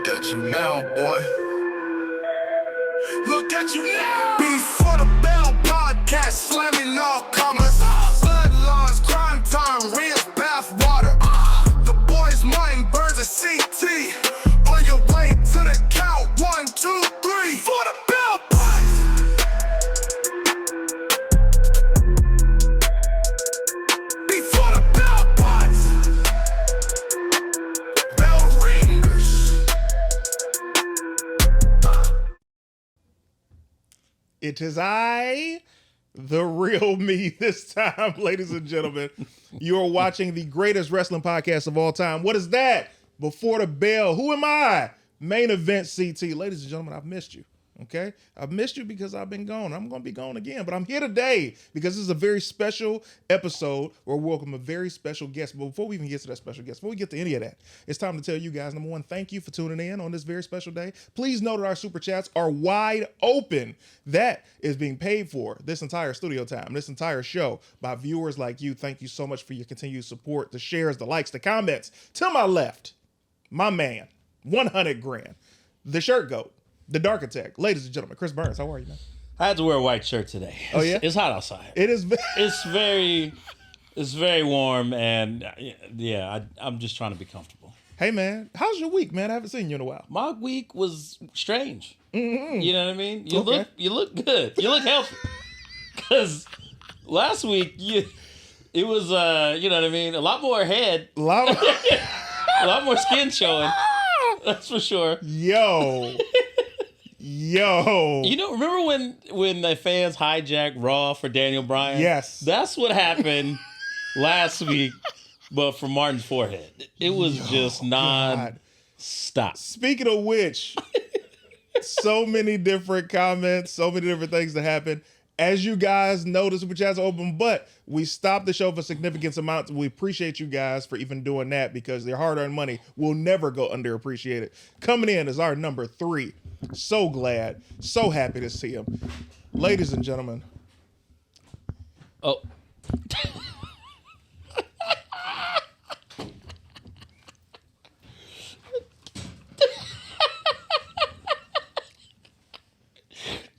Look at you now, boy. Look at you now. Before the Bell Podcast, slamming all comers. Bloodlines, crime time, real bath water. The boys' mind burns a CT. On your way to the count, 1, 2, 3. For the Bell Podcast. Before the Bell Podcast. Bell ringers. It is I, the real me, this time, ladies and gentlemen. You are watching the greatest wrestling podcast of all time. What is that? Before the Bell. Who am I? Main Event CT. Ladies and gentlemen, I've missed you. Okay? I've missed you because I've been gone. I'm going to be gone again. But I'm here today because this is a very special episode where we welcome a very special guest. But before we even get to that special guest, before we get to any of that, it's time to tell you guys, number one, thank you for tuning in on this very special day. Please know that our super chats are wide open. That is being paid for this entire studio time, this entire show by viewers like you. Thank you so much for your continued support, the shares, the likes, the comments. To my left, my man, 100 grand, the shirt goat, the dark attack. Ladies and gentlemen, Chris Burns, how are you, man? I had to wear a white shirt today. Oh, yeah? It's hot outside. It is. It's very warm, and yeah, I'm just trying to be comfortable. Hey, man, how's your week, man? I haven't seen you in a while. My week was strange. Mm-hmm. You know what I mean? You Okay. look good. You look healthy. Because last week it was you know what I mean, a lot more head, a lot more skin showing. That's for sure. Yo. You know, remember when the fans hijacked Raw for Daniel Bryan? Yes. That's what happened last week, but for Martin's forehead. It was just non-stop. Speaking of which, so many different comments, so many different things that happened. As you guys know, the super chats are open, but we stopped the show for significant amounts. We appreciate you guys for even doing that because their hard-earned money will never go underappreciated. Coming in is our number 3. So glad, so happy to see him. Ladies and gentlemen. Oh.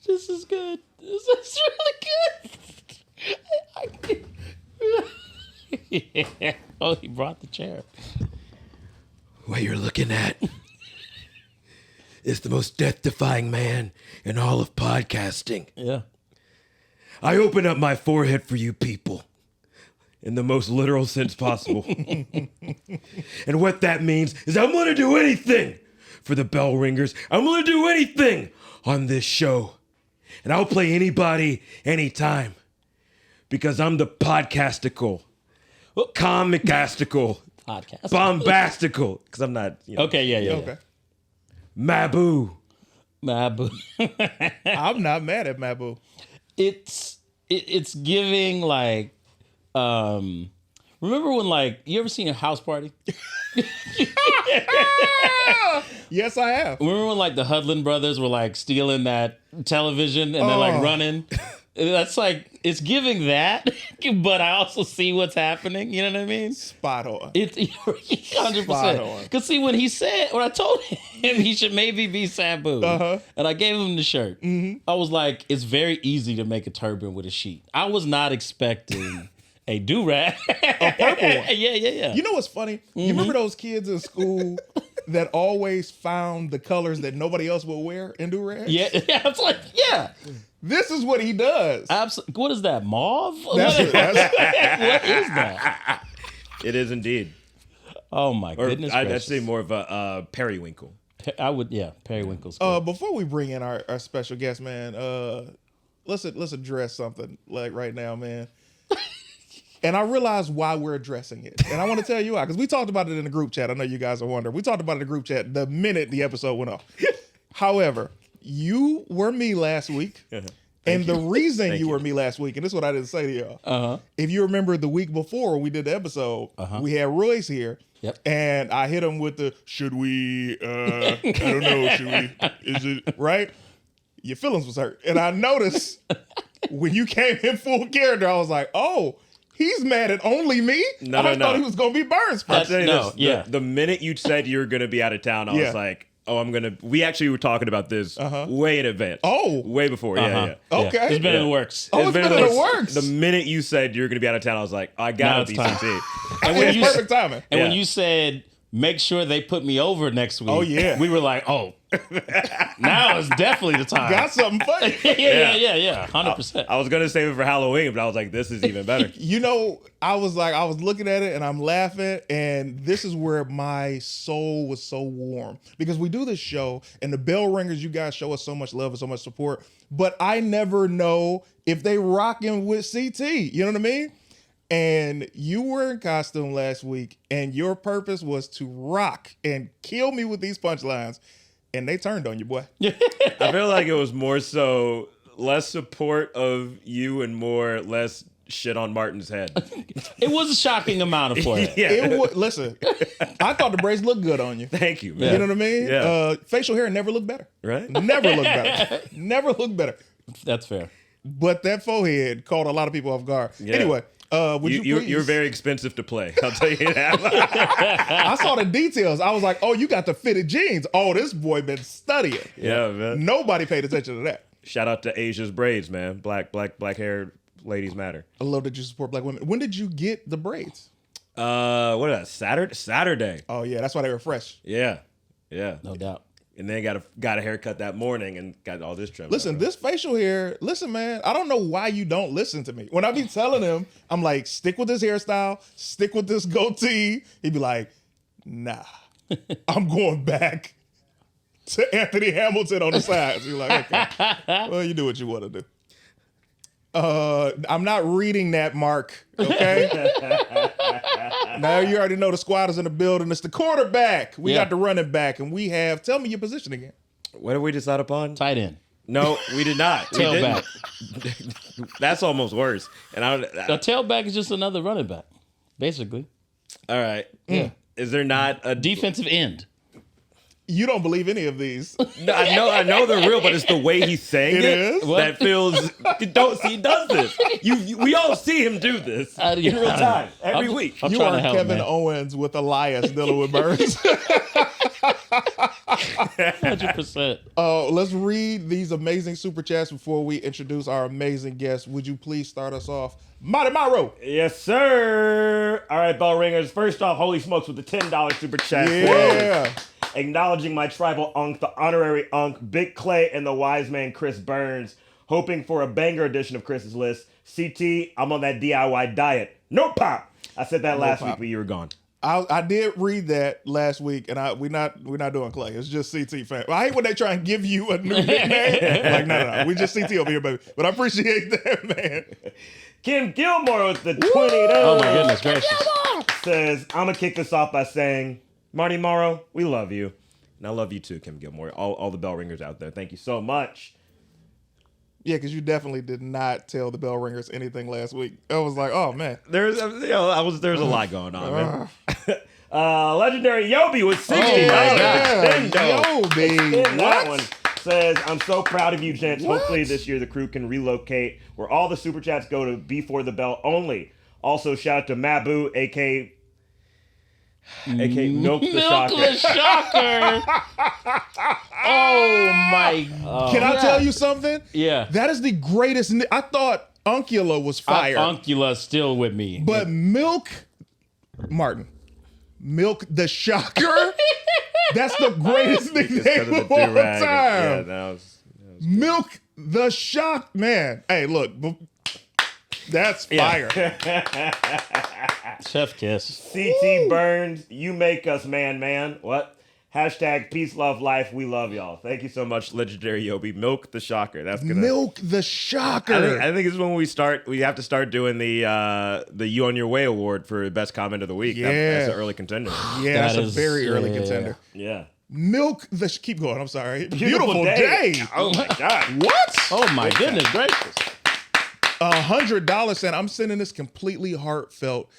This is good. This is really good. Yeah. Oh, he brought the chair. What you're looking at is the most death-defying man in all of podcasting. Yeah. I open up my forehead for you people in the most literal sense possible. And what that means is I'm going to do anything for the bell ringers. I'm going to do anything on this show. And I'll play anybody, anytime. Because I'm the podcastical, comicastical, Podcast. bombastical. Because I'm not, Okay, yeah. Okay. Mabu. Mabu. I'm not mad at Mabu. It's giving like remember when like you ever seen a house party? Yes, I have. Remember when like the Hudlin brothers were like stealing that television and they're like running? That's like it's giving that, but I also see what's happening. You know what I mean? Spot on. It's 100%. Because see, when I told him he should maybe be Sabu, and I gave him the shirt, I was like, it's very easy to make a turban with a sheet. I was not expecting a do-rag. A purple one. Yeah. You know what's funny? You remember those kids in school that always found the colors that nobody else would wear in do-rags? Yeah. It's like, yeah. This is what he does. Absolutely. What is that, mauve? That's what it. is that? It is indeed. Oh, my goodness I'd gracious. say more of a periwinkle. Periwinkle's good. Before we bring in our special guest, man, let's address something like right now, man. And I realize why we're addressing it. And I want to tell you why, because we talked about it in the group chat. I know you guys are wondering. We talked about it in the group chat the minute the episode went off. However, you were me last week. And the reason you were me last week, and this is what I didn't say to y'all. If you remember the week before we did the episode, we had Royce here. Yep. And I hit him with the, should we, I don't know, should we, is it, right? Your feelings was hurt. And I noticed when you came in full character, I was like, oh, he's mad at only me? I thought he was going to be Burns. I'll tell you this. The minute you said you were going to be out of town, I was like, We actually were talking about this way in advance. Oh. Way before. Yeah. Okay. It's been in the works. Oh, it's been in the works. The minute you said you're going to be out of town, I was like, I got to be Now it's CT. And when It's you perfect timing. And when Yeah. you said make sure they put me over next week, Oh, yeah. we were like, oh, now is definitely the time. Got something funny. yeah, 100%. I was going to save it for Halloween, but I was like, this is even better. You know, I was looking at it and I'm laughing, and this is where my soul was so warm because we do this show and the bell ringers, you guys show us so much love and so much support, but I never know if they rocking with CT. You know what I mean? And you were in costume last week, and your purpose was to rock and kill me with these punchlines, and they turned on you, boy. I feel like it was more so less support of you and less shit on Martin's head. It was a shocking amount of for it. It would, listen, I thought the braids looked good on you. Thank you, man. You know what I mean? Yeah. Facial hair never looked better. Right? Never looked better. Never looked better. That's fair. But that forehead caught a lot of people off guard. Yeah. Anyway, would you please? You're very expensive to play. I'll tell you that. I saw the details. I was like, oh, you got the fitted jeans. Oh, this boy been studying. Yeah, man. Nobody paid attention to that. Shout out to Asia's braids, man. Black hair ladies matter. I love that you support black women. When did you get the braids? What is that? Saturday. Oh, yeah, that's why they were fresh. Yeah. No doubt. And then got a haircut that morning and got all this trim. Listen, this facial hair, listen, man, I don't know why you don't listen to me. When I be telling him, I'm like, stick with this hairstyle, stick with this goatee. He'd be like, nah, I'm going back to Anthony Hamilton on the sides. You're like, okay, well, you do what you want to do. I'm not reading that, Mark, okay? Now you already know the squad is in the building. It's the quarterback. We got the running back, and we have, tell me your position again. What did we decide upon? Tight end. No, we did not. We Tailback. didn't. That's almost worse. And A tailback is just another running back, basically. all right. Yeah. Is there not a Defensive end. You don't believe any of these. No, I know they're real, but it's the way he's saying It is? that feels. You don't see, he does this. We all see him do this in real time every week. I'm You trying are to help, Kevin man. Owens with Elias dealing with Burns. 100%. Let's read these amazing super chats before we introduce our amazing guest. Would you please start us off? Marty Morrow. Yes, sir. All right, bell ringers. First off, holy smokes with the $10 super chat. Yeah. Acknowledging my tribal unk, the honorary unk, Big Clay, and the wise man Chris Burns. Hoping for a banger edition of Chris's list. CT, I'm on that DIY diet. No pop. I said that last week, but you were gone. I did read that last week, and we're not doing Clay. It's just CT fan. I hate when they try and give you a new nickname. Like, no. We just CT over here, baby. But I appreciate that, man. Kim Gilmore with the $20. Oh, my goodness gracious. Says, I'm going to kick this off by saying, Marty Morrow, we love you. And I love you too, Kim Gilmore. All the bell ringers out there. Thank you so much. Yeah, because you definitely did not tell the bell ringers anything last week. I was like, oh, man. There's a lot going on, man. Legendary Yobi with $60. Yobi. That one says, I'm so proud of you, gents. Hopefully this year the crew can relocate where all the super chats go to Before the Bell only. Also, shout out to Mabu, a.k.a. Milk the Shocker. Oh, my God. Can I tell you something? Yeah. That is the greatest. I thought Uncula was fire. Uncula's still with me. But Milk the Shocker? That's the greatest nickname of all time. Yeah, that was Milk the Shock. Man, hey, look. That's fire. Chef kiss. CT Burns, you make us man. What? Hashtag peace, love, life. We love y'all. Thank you so much, legendary Yobi. Milk the Shocker. That's gonna Milk the Shocker. I think it's when we have to start doing the You On Your Way award for best comment of the week. Yeah. That's an early contender. Yeah, that's a very early contender. Yeah. Milk the keep going. I'm sorry. Beautiful day. Oh my God. What? Oh, my goodness gracious. $100 cent. I'm sending this completely heartfelt.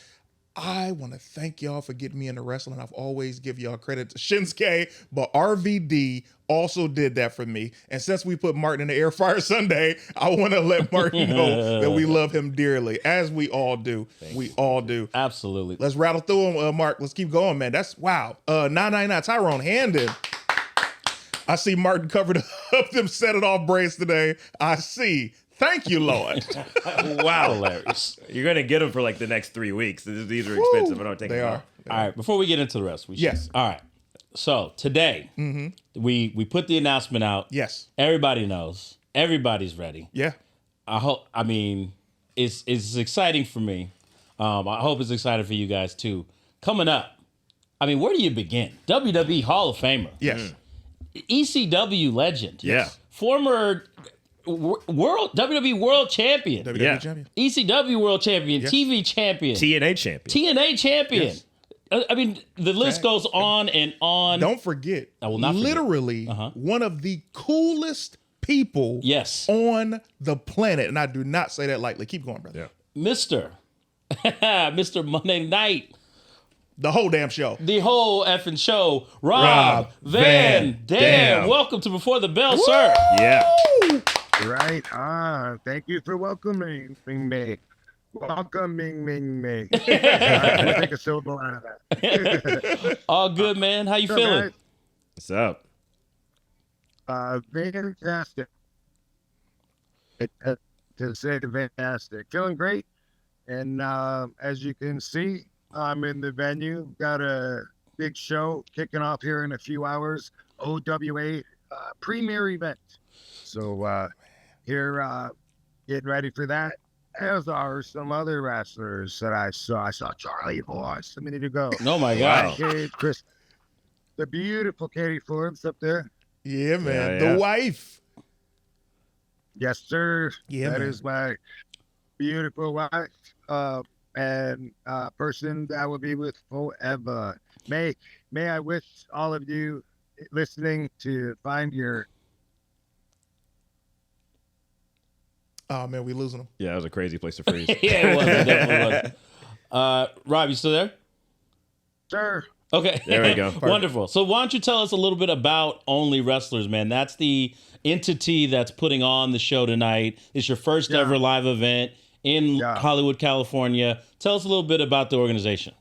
I want to thank y'all for getting me into wrestling. I've always give y'all credit to Shinsuke, but RVD also did that for me. And since we put Martin in the air fryer Sunday, I want to let Martin know that we love him dearly, as we all do. We all do. Absolutely. Let's rattle through them, Mark. Let's keep going, man. That's wow. 999 Tyrone Handon. I see Martin covered up them set it off braids today. I see. Thank you, Lord. Wow. Hilarious. You're going to get them for like the next 3 weeks. These are expensive. I don't think They are. All right, before we get into the rest, we should. Yes. All right. So today, we put the announcement out. Yes. Everybody knows. Everybody's ready. Yeah. I mean, it's exciting for me. I hope it's exciting for you guys too. Coming up, I mean, where do you begin? WWE Hall of Famer. Yes. ECW legend. Yeah. Former WWE World Champion. WWE Yeah. champion. ECW World Champion. Yes. TV Champion. TNA champion. TNA Champion. Yes. I mean, the list goes on and on. Don't forget. I will not forget. Literally one of the coolest people Yes. on the planet. And I do not say that lightly. Keep going, brother. Yeah. Mr. Monday Night. The whole damn show. The whole effing show. Rob Van Dam. Welcome to Before the Bell, sir. Yeah. Right on. Thank you for welcoming me. Welcoming me. All right, we'll take a syllable out of that. All good, man. How you So, feeling? What's up? Fantastic. To say fantastic. Feeling great. And as you can see, I'm in the venue. Got a big show kicking off here in a few hours. OWA premier event. So here, getting ready for that. As are some other wrestlers that I saw. I saw Charlie Voice a minute ago. Oh, my God. Okay, Chris, the beautiful Katie Forbes up there. Yeah, man. Yeah. The wife. Yes, sir. Yeah, That man. is my beautiful wife and person that I will be with forever. May I wish all of you listening to find your. Oh, man, we losing them. Yeah, that was a crazy place to freeze. Yeah, it was. It definitely was. Rob, you still there? Sir. Okay. There we go. Wonderful. So why don't you tell us a little bit about Only Wrestlers, man? That's the entity that's putting on the show tonight. It's your first ever live event in Hollywood, California. Tell us a little bit about the organization.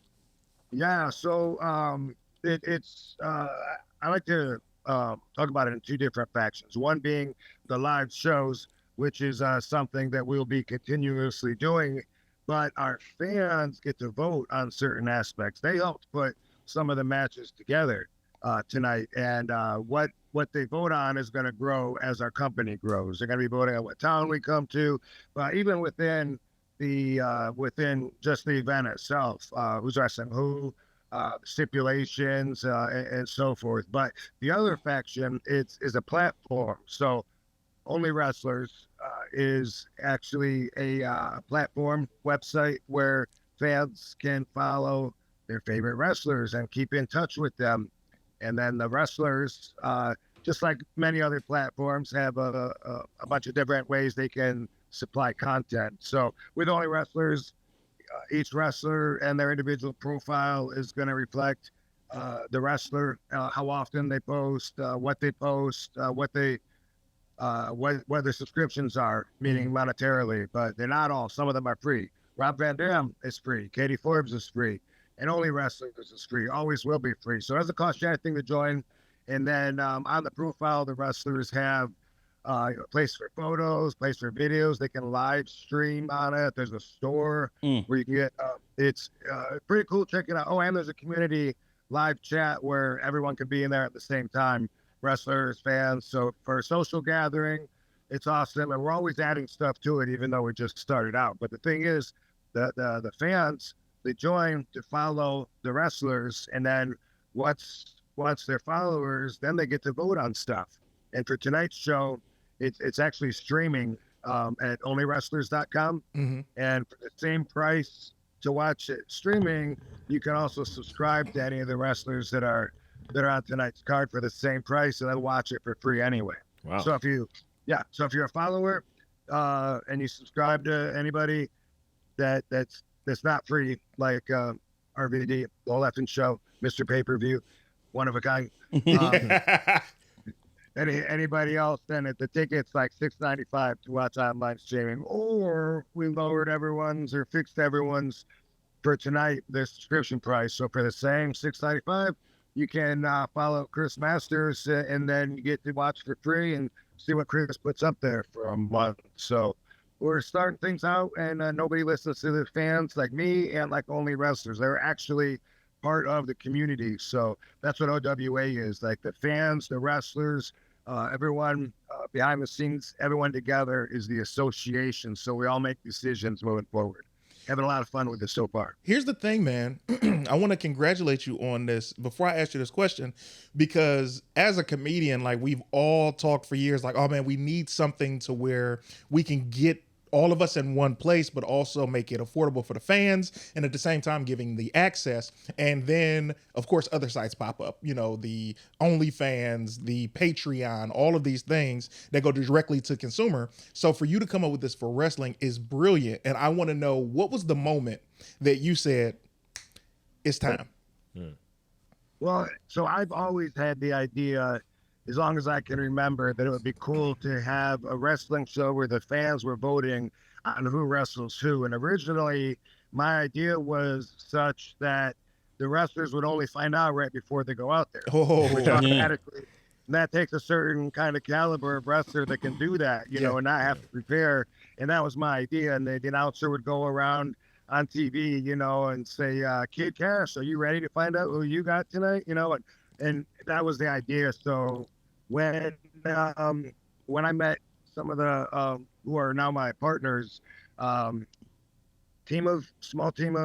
Yeah, so it's I like to talk about it in two different factions. One being the live shows, which is something that we'll be continuously doing, but our fans get to vote on certain aspects. They helped put some of the matches together tonight, and what they vote on is going to grow as our company grows. They're going to be voting on what town we come to, but even within the within just the event itself, who's wrestling who, stipulations, and so forth. But the other faction is a platform. So Only Wrestlers is actually a platform website where fans can follow their favorite wrestlers and keep in touch with them. And then the wrestlers, just like many other platforms, have a bunch of different ways they can supply content. So with Only Wrestlers, each wrestler and their individual profile is going to reflect the wrestler, how often they post, what they post, what their subscriptions are, meaning monetarily, but they're not all. Some of them are free. Rob Van Dam is free. Katie Forbes is free. And Only Wrestlers is free. Always will be free. So it doesn't cost you anything to join. And then on the profile, the wrestlers have a place for photos, place for videos. They can live stream on it. There's a store where you can get, it's pretty cool. Check it out. Oh, and there's a community live chat where everyone can be in there at the same time. Wrestlers, fans. So for a social gathering, it's awesome. And we're always adding stuff to it, even though we just started out. But the thing is, the fans, they join to follow the wrestlers. And then once they're followers, then they get to vote on stuff. And for tonight's show, it's actually streaming at onlywrestlers.com. And for the same price to watch it streaming, you can also subscribe to any of the wrestlers that are on tonight's card for the same price, and then watch it for free anyway. Wow. So if you're a follower and you subscribe to anybody that's not free, like RVD, The Whole Effing Show, Mr. Pay-Per-View, one of a kind. Anybody else, then the ticket's like $6.95 to watch online streaming, or we lowered everyone's or fixed everyone's for tonight their subscription price. So for the same $6.95, you can follow Chris Masters, and then you get to watch for free and see what Chris puts up there for a month. So we're starting things out, and nobody listens to the fans like me and like only wrestlers. They're actually part of the community. So that's what OWA is, like the fans, the wrestlers, everyone behind the scenes, everyone together is the association. So we all make decisions moving forward. Having a lot of fun with this so far. Here's the thing, man. I want to congratulate you on this before I ask you this question, because as a comedian, like we've all talked for years, like, oh man, we need something to where we can get all of us in one place, but also make it affordable for the fans, and at the same time giving the access. And then, of course, other sites pop up, you know, the OnlyFans, the Patreon, all of these things that go directly to consumer. So for you to come up with this for wrestling is brilliant. And I want to know, what was the moment that you said, it's time? Well, so I've always had the idea, as long as I can remember, that it would be cool to have a wrestling show where the fans were voting on who wrestles who. And originally, my idea was such that the wrestlers would only find out right before they go out there. Which automatically, that takes a certain kind of caliber of wrestler that can do that, you know, and not have to prepare. And that was my idea. And the announcer would go around on TV, you know, and say, Kid Cash, are you ready to find out who you got tonight? You know, and that was the idea. So when I met some of the who are now my partners, small team of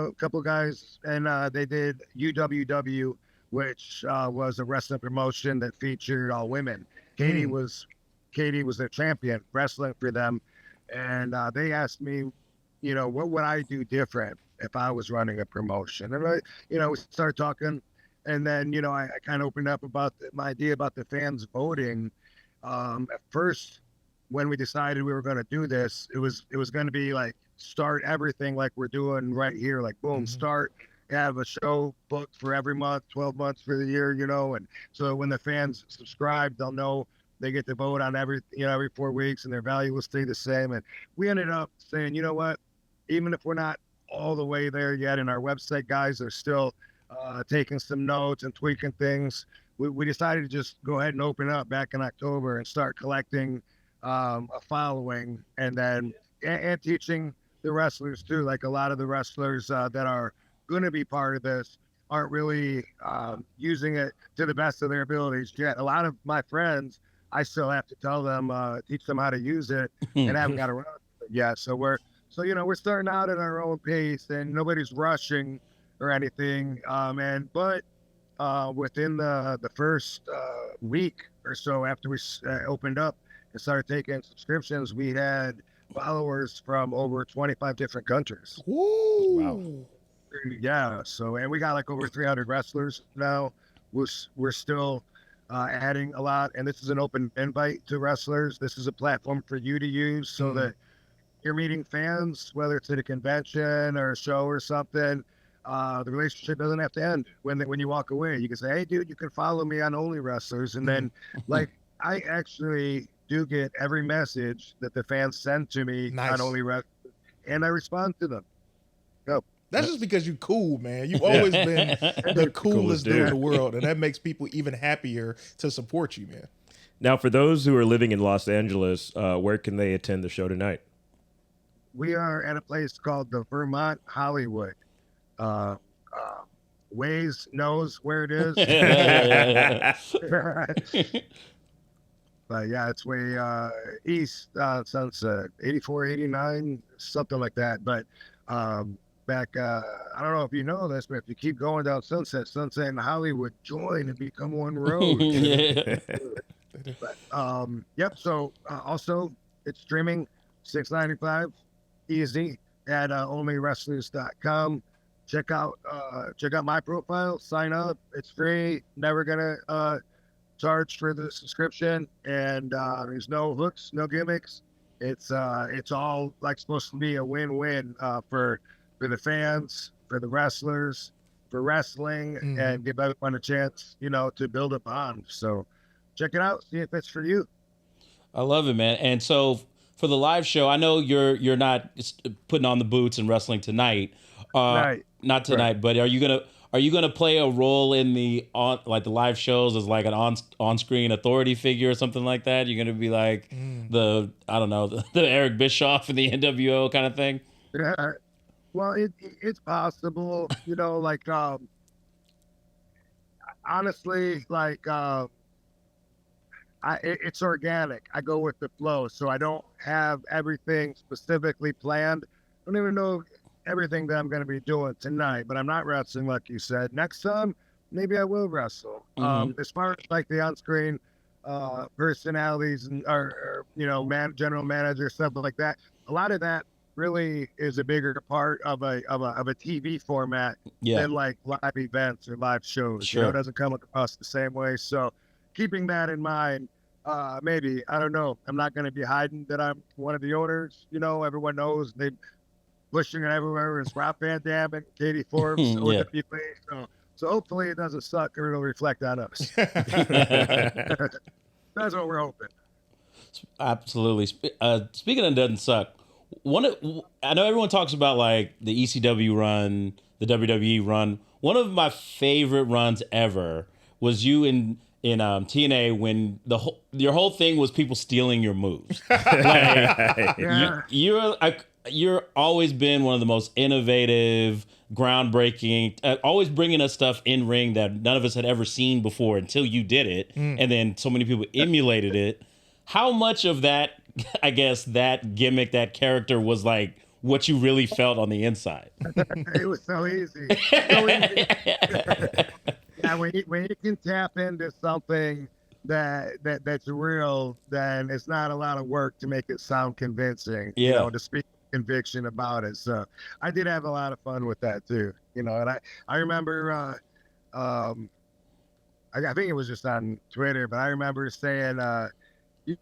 a couple guys, and they did UWW, which was a wrestling promotion that featured all women. Katie was their champion wrestling for them, and they asked me, you know, what would I do different if I was running a promotion? And we started talking. And then, you know, I kind of opened up about my idea about the fans voting. At first, when we decided we were going to do this, it was going to be like start everything like we're doing right here, like boom, start, have a show booked for every month, 12 months for the year, you know. And so when the fans subscribe, they'll know they get to vote on every 4 weeks, and their value will stay the same. And we ended up saying, you know what, even if we're not all the way there yet, and our website guys are still taking some notes and tweaking things, we decided to just go ahead and open up back in October and start collecting a following, and then and teaching the wrestlers too. Like a lot of the wrestlers that are going to be part of this aren't really using it to the best of their abilities yet. A lot of my friends, I still have to tell them, teach them how to use it, and haven't got around to it yet. So we're starting out at our own pace, and nobody's rushing or anything. But within the first week or so after we opened up and started taking subscriptions, we had followers from over 25 different countries. Woo. Wow. Yeah. So, and we got like over 300 wrestlers now. We're still adding a lot, and this is an open invite to wrestlers. This is a platform for you to use so that you're meeting fans, whether it's at a convention or a show or something. The relationship doesn't have to end when you walk away. You can say, hey, dude, you can follow me on Only Wrestlers. And then, like, I actually do get every message that the fans send to me on Only Wrestlers, and I respond to them. Go. That's just because you cool, man. You've always been the coolest dude in the world, and that makes people even happier to support you, man. Now, for those who are living in Los Angeles, where can they attend the show tonight? We are at a place called the Vermont Hollywood. Waze knows where it is. But yeah, it's way east, Sunset, 84, 89, something like that. But back, I don't know if you know this, but if you keep going down Sunset and Hollywood join and become one road. But, yep. So also, it's streaming, $6.95, easy at onlywrestlers.com. Check out my profile, sign up. It's free. Never gonna charge for the subscription, and there's no hooks, no gimmicks. It's all like supposed to be a win-win for the fans, for the wrestlers, for wrestling, and give everyone a chance, to build a bond. So check it out, see if it's for you. I love it, man. And so for the live show, I know you're not putting on the boots and wrestling tonight. Right. Not tonight, but are you Are you gonna play a role in the live shows as like an on-screen authority figure or something like that? You're gonna be like the Eric Bischoff in the NWO kind of thing? Yeah. Well, it's possible, honestly, it's organic. I go with the flow, so I don't have everything specifically planned. I don't even know everything that I'm going to be doing tonight, but I'm not wrestling like you said. Next time, maybe I will wrestle. As far as like the on-screen personalities and or general manager stuff like that, a lot of that really is a bigger part of a TV format than like live events or live shows. Sure. It doesn't come across the same way. So keeping that in mind, maybe, I don't know, I'm not going to be hiding that I'm one of the owners. Everyone knows they pushing it everywhere. It's Rob Van Dam and Katie Forbes. So hopefully it doesn't suck or it'll reflect on us. That's what we're hoping. Absolutely. Speaking of doesn't suck, I know everyone talks about like the ECW run, the WWE run. One of my favorite runs ever was you in TNA when your whole thing was people stealing your moves. You're always been one of the most innovative, groundbreaking, always bringing us stuff in ring that none of us had ever seen before until you did it, and then so many people emulated it. How much of that, I guess, that gimmick, that character was like what you really felt on the inside? It was so easy. Yeah, when you can tap into something that's real, then it's not a lot of work to make it sound convincing. Yeah. To speak conviction about it. So I did have a lot of fun with that too. And I remember, I think it was just on Twitter, but I remember saying,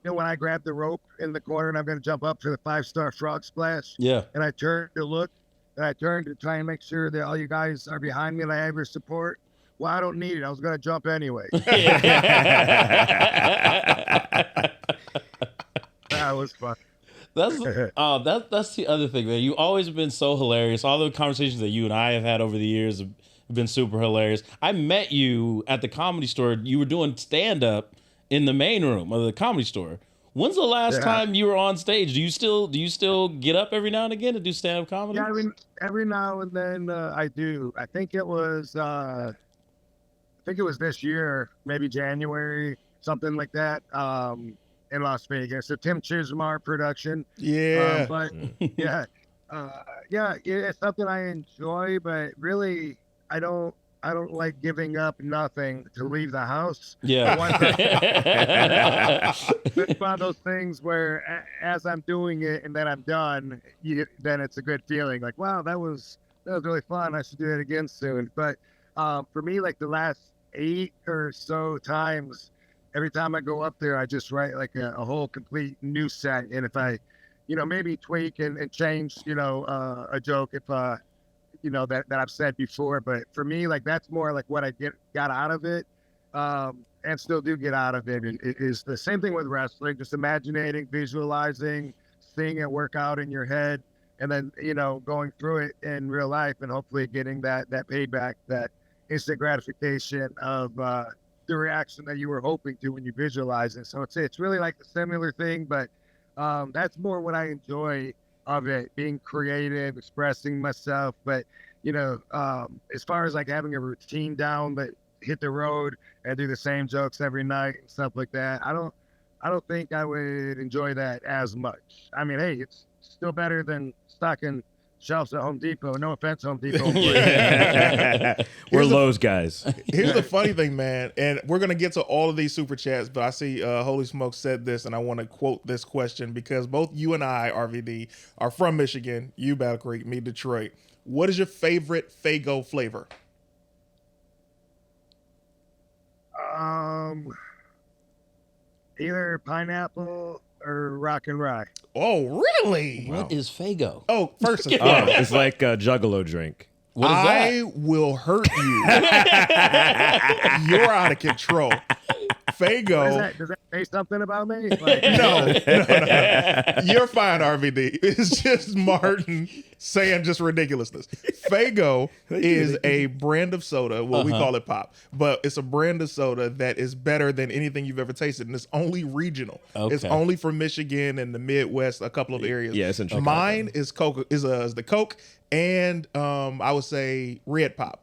when I grabbed the rope in the corner and I'm going to jump up for the 5-star frog splash. Yeah. And I turned to look, and I turned to try and make sure that all you guys are behind me and I have your support. Well, I don't need it. I was going to jump anyway. That was fun. That's the other thing, man. You've always been so hilarious. All the conversations that you and I have had over the years have been super hilarious. I met you at the Comedy Store. You were doing stand-up in the main room of the Comedy Store. When's the last time you were on stage? Do you still get up every now and again to do stand-up comedy? Yeah, I mean, every now and then I do. I think it was this year, maybe January, something like that. In Las Vegas, a Tim Chismar production. Yeah. It's something I enjoy, but really, I don't like giving up nothing to leave the house. Yeah. It's one of those things where as I'm doing it and then I'm done, then it's a good feeling. Like, wow, that was really fun. I should do it again soon. But for me, like the last 8 or so times, every time I go up there, I just write like a whole complete new set. And if I, maybe tweak and change, a joke if, that I've said before. But for me, like that's more like what I got out of it and still do get out of it. It is the same thing with wrestling, just imagining, visualizing, seeing it work out in your head, and then, going through it in real life and hopefully getting that payback, that instant gratification of, the reaction that you were hoping to when you visualize it. So it's really like a similar thing, but that's more what I enjoy of it, being creative, expressing myself. But as far as like having a routine down, but hit the road and do the same jokes every night and stuff like that, I don't think I would enjoy that as much. I mean, hey, it's still better than stocking shelves at Home Depot. No offense, Home Depot. We're Lowe's guys. Here's the funny thing, man, and we're going to get to all of these super chats, but I see Holy Smoke said this, and I want to quote this question because both you and I, RVD, are from Michigan. You, Battle Creek, me, Detroit. What is your favorite Faygo flavor? Either pineapple or rock and rye. Oh, really? What is Faygo? Oh, first of all, It's like a Juggalo drink. What is I will hurt you. You're out of control. Fago. Does that say something about me? Like, No. You're fine, RVD. It's just Martin saying just ridiculousness. Fago is a brand of soda. Well, we call it pop, but it's a brand of soda that is better than anything you've ever tasted, and it's only regional. Okay. It's only from Michigan and the Midwest, a couple of areas. Yeah, it's in Chicago. Mine is Coke. Is the Coke, and I would say Red Pop.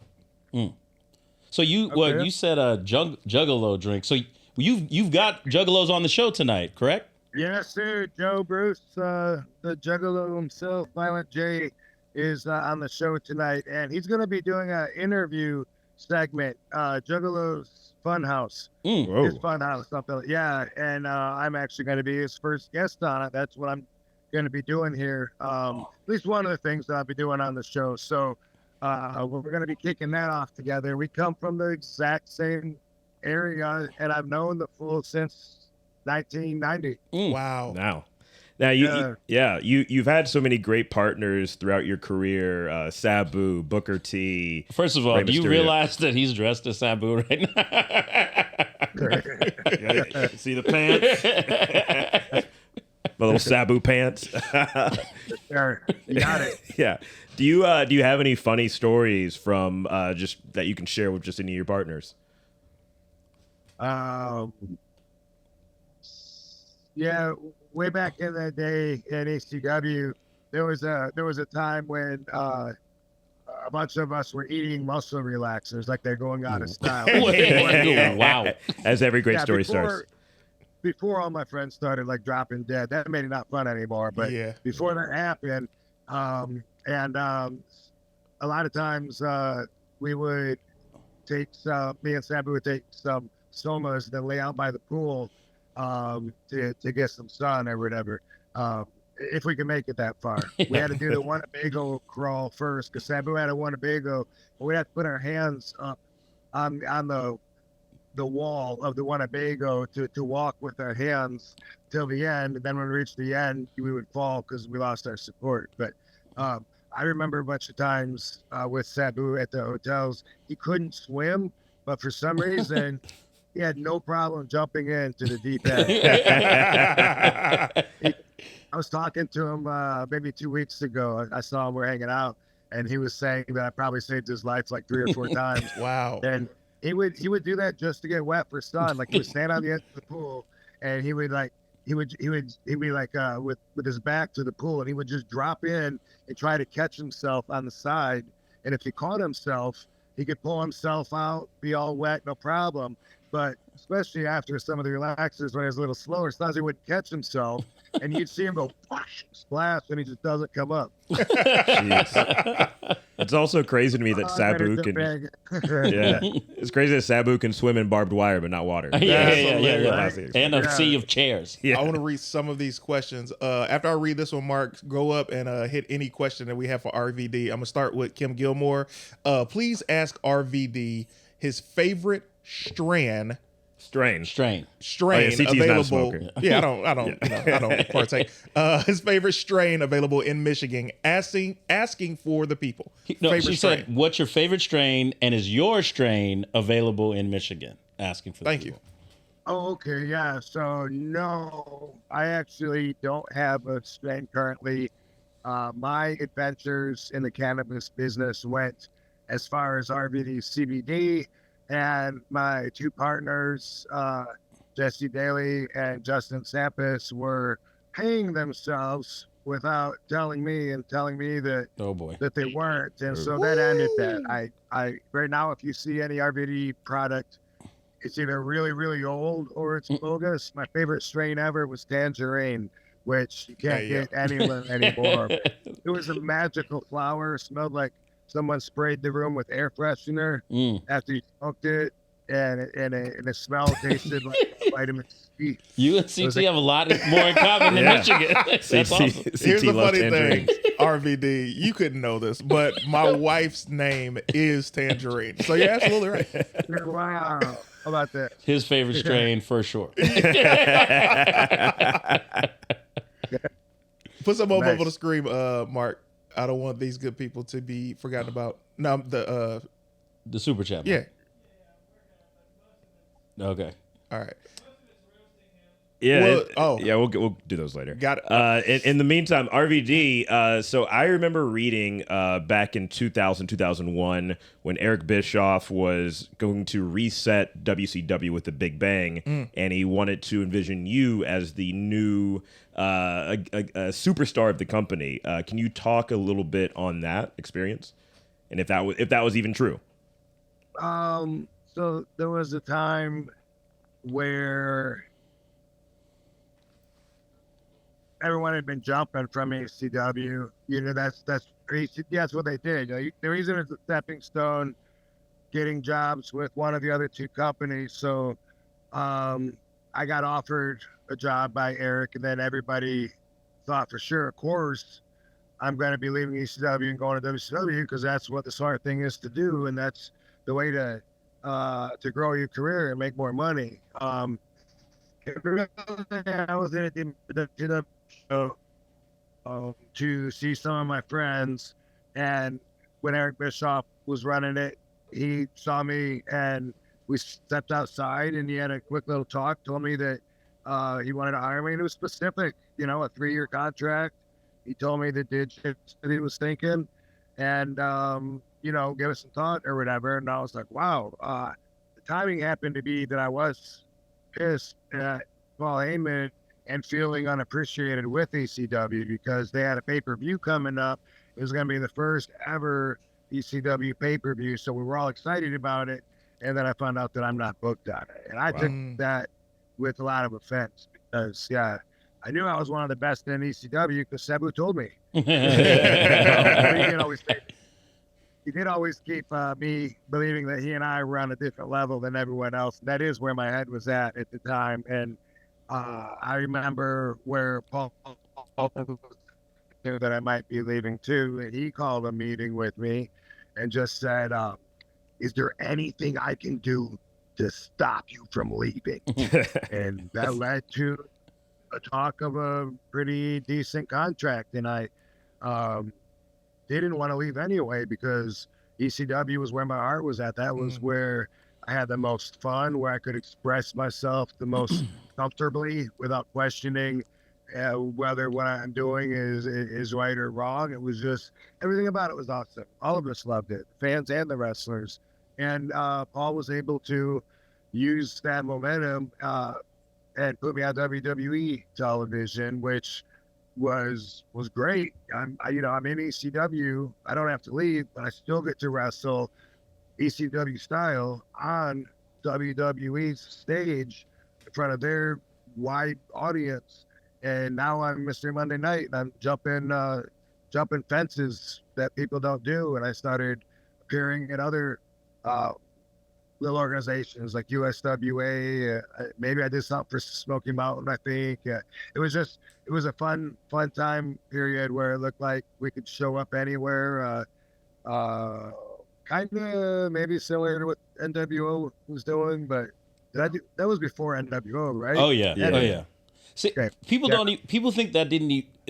So you said a Juggalo drink. So you've got Juggalos on the show tonight, correct? yes, sir. Joe Bruce, the Juggalo himself, Violent J, is on the show tonight, and he's going to be doing an interview segment, Juggalo's Funhouse. Whoa. His Funhouse, something. Yeah, and I'm actually going to be his first guest on it. That's what I'm going to be doing here. At least one of the things that I'll be doing on the show. So we're going to be kicking that off together. We come from the exact same area, and I've known the Fool since 1990. Wow. Now you've had so many great partners throughout your career, Sabu, Booker T. First of all, Rey do you Mysterio. realize that he's dressed as Sabu right now? Yeah, see the pants? My little Sabu pants. There, you got it. Yeah. Do you have any funny stories from just that you can share with just any of your partners? Yeah, way back in the day at HCW, there was a time when a bunch of us were eating muscle relaxers, like they're going out of style. Wow. As every great story starts. Before all my friends started like dropping dead, that made it not fun anymore. But Yeah. before that happened, a lot of times we would take me and Sabu would take some somas that lay out by the pool to get some sun or whatever. If we can make it that far, we had to do the Winnebago crawl first because Sabu had a Winnebago, but we had to put our hands up on the wall of the Winnebago to walk with our hands till the end. And then when we reached the end, we would fall because we lost our support. But I remember a bunch of times with Sabu at the hotels, he couldn't swim, but for some reason, he had no problem jumping into the deep end. I was talking to him maybe 2 weeks ago. I saw him, we're hanging out, and he was saying that I probably saved his life like 3 or 4 times. Wow. And he would do that just to get wet for sun. Like he would stand on the edge of the pool, and he would be like with his back to the pool, and he would just drop in and try to catch himself on the side. And if he caught himself, he could pull himself out, be all wet, no problem. But especially after some of the relaxers, when he was a little slower, sometimes he would catch himself, and you'd see him go splash, and he just doesn't come up. Jeez. It's also crazy to me that Sabu can. Yeah, it's crazy that Sabu can swim in barbed wire but not water. Yeah. Hilarious. And a sea of chairs. Yeah. I want to read some of these questions. After I read this one, Mark, go up and hit any question that we have for RVD. I'm going to start with Kim Gilmore. Please ask RVD his favorite strain Strain. CT's not a available. smoker. Yeah, I don't partake. His favorite strain available in Michigan. Asking for the people. No, favorite she strain. said, "What's your favorite strain, and is your strain available in Michigan?" Asking for. Thank you. Oh, okay, yeah. So no, I actually don't have a strain currently. My adventures in the cannabis business went as far as RVD CBD, and my 2 partners, Jesse Daly and Justin Sampis, were paying themselves without telling me that Oh boy. that they weren't, and so that ended that. I right now, if you see any RVD product, it's either really, really old or it's bogus. My favorite strain ever was Tangerine, which you can't get anywhere anymore. It was a magical flower. It smelled like someone sprayed the room with air freshener after you smoked it, and the smell tasted like vitamin C. You and CT have a lot more in common than Michigan. That's awesome. Here's the funny thing, RVD, you couldn't know this, but my wife's name is Tangerine. So you're absolutely right. Wow. How about that? His favorite strain for sure. Put some more Nice. up on the screen, Mark. I don't want these good people to be forgotten about. No, The super chat. yeah. Okay. All right. Yeah. Well, yeah. We'll do those later. Got it. In the meantime, RVD. So I remember reading back in 2001 when Eric Bischoff was going to reset WCW with the Big Bang, and he wanted to envision you as the new a superstar of the company. Can you talk a little bit on that experience, and if that was even true? So there was a time where everyone had been jumping from ECW. You know, that's what they did. You know, they're using it as a stepping stone, getting jobs with one of the other two companies. So I got offered a job by Eric, and then everybody thought for sure, of course, I'm going to be leaving ECW and going to WCW because that's what the smart thing is to do, and that's the way to grow your career and make more money. I was in the show to see some of my friends, and when Eric Bischoff was running it, he saw me and we stepped outside and he had a quick little talk, told me that he wanted to hire me, and it was specific, you know, a 3-year contract. He told me the digits that he was thinking, and you know, give us some thought or whatever. And I was like, wow. The timing happened to be that I was pissed at Paul Heyman and feeling unappreciated with ECW because they had a pay-per-view coming up. It was going to be the first ever ECW pay-per-view, so we were all excited about it. And then I found out that I'm not booked on it, and I took that with a lot of offense because, yeah, I knew I was one of the best in ECW because Sabu told me. He did always keep me believing that he and I were on a different level than everyone else. That is where my head was at the time. And I remember where Paul knew that I might be leaving too. And he called a meeting with me and just said, is there anything I can do to stop you from leaving? And that led to a talk of a pretty decent contract. And I didn't want to leave anyway because ECW was where my heart was at. That was where I had the most fun, where I could express myself the most comfortably without questioning whether what I'm doing is right or wrong. It was just, everything about it was awesome. All of us loved it, fans and the wrestlers. And Paul was able to use that momentum and put me on WWE television, which was great. I'm in ECW. I don't have to leave, but I still get to wrestle ECW style on WWE's stage in front of their wide audience. And now I'm Mr. Monday Night, and I'm jumping fences that people don't do. And I started appearing at other little organizations like USWA. Maybe I did something for Smoky Mountain, I think. It was a fun time period where it looked like we could show up anywhere. Kind of maybe similar to what NWO was doing, but that was before NWO, right? Oh yeah. See, Okay. People think that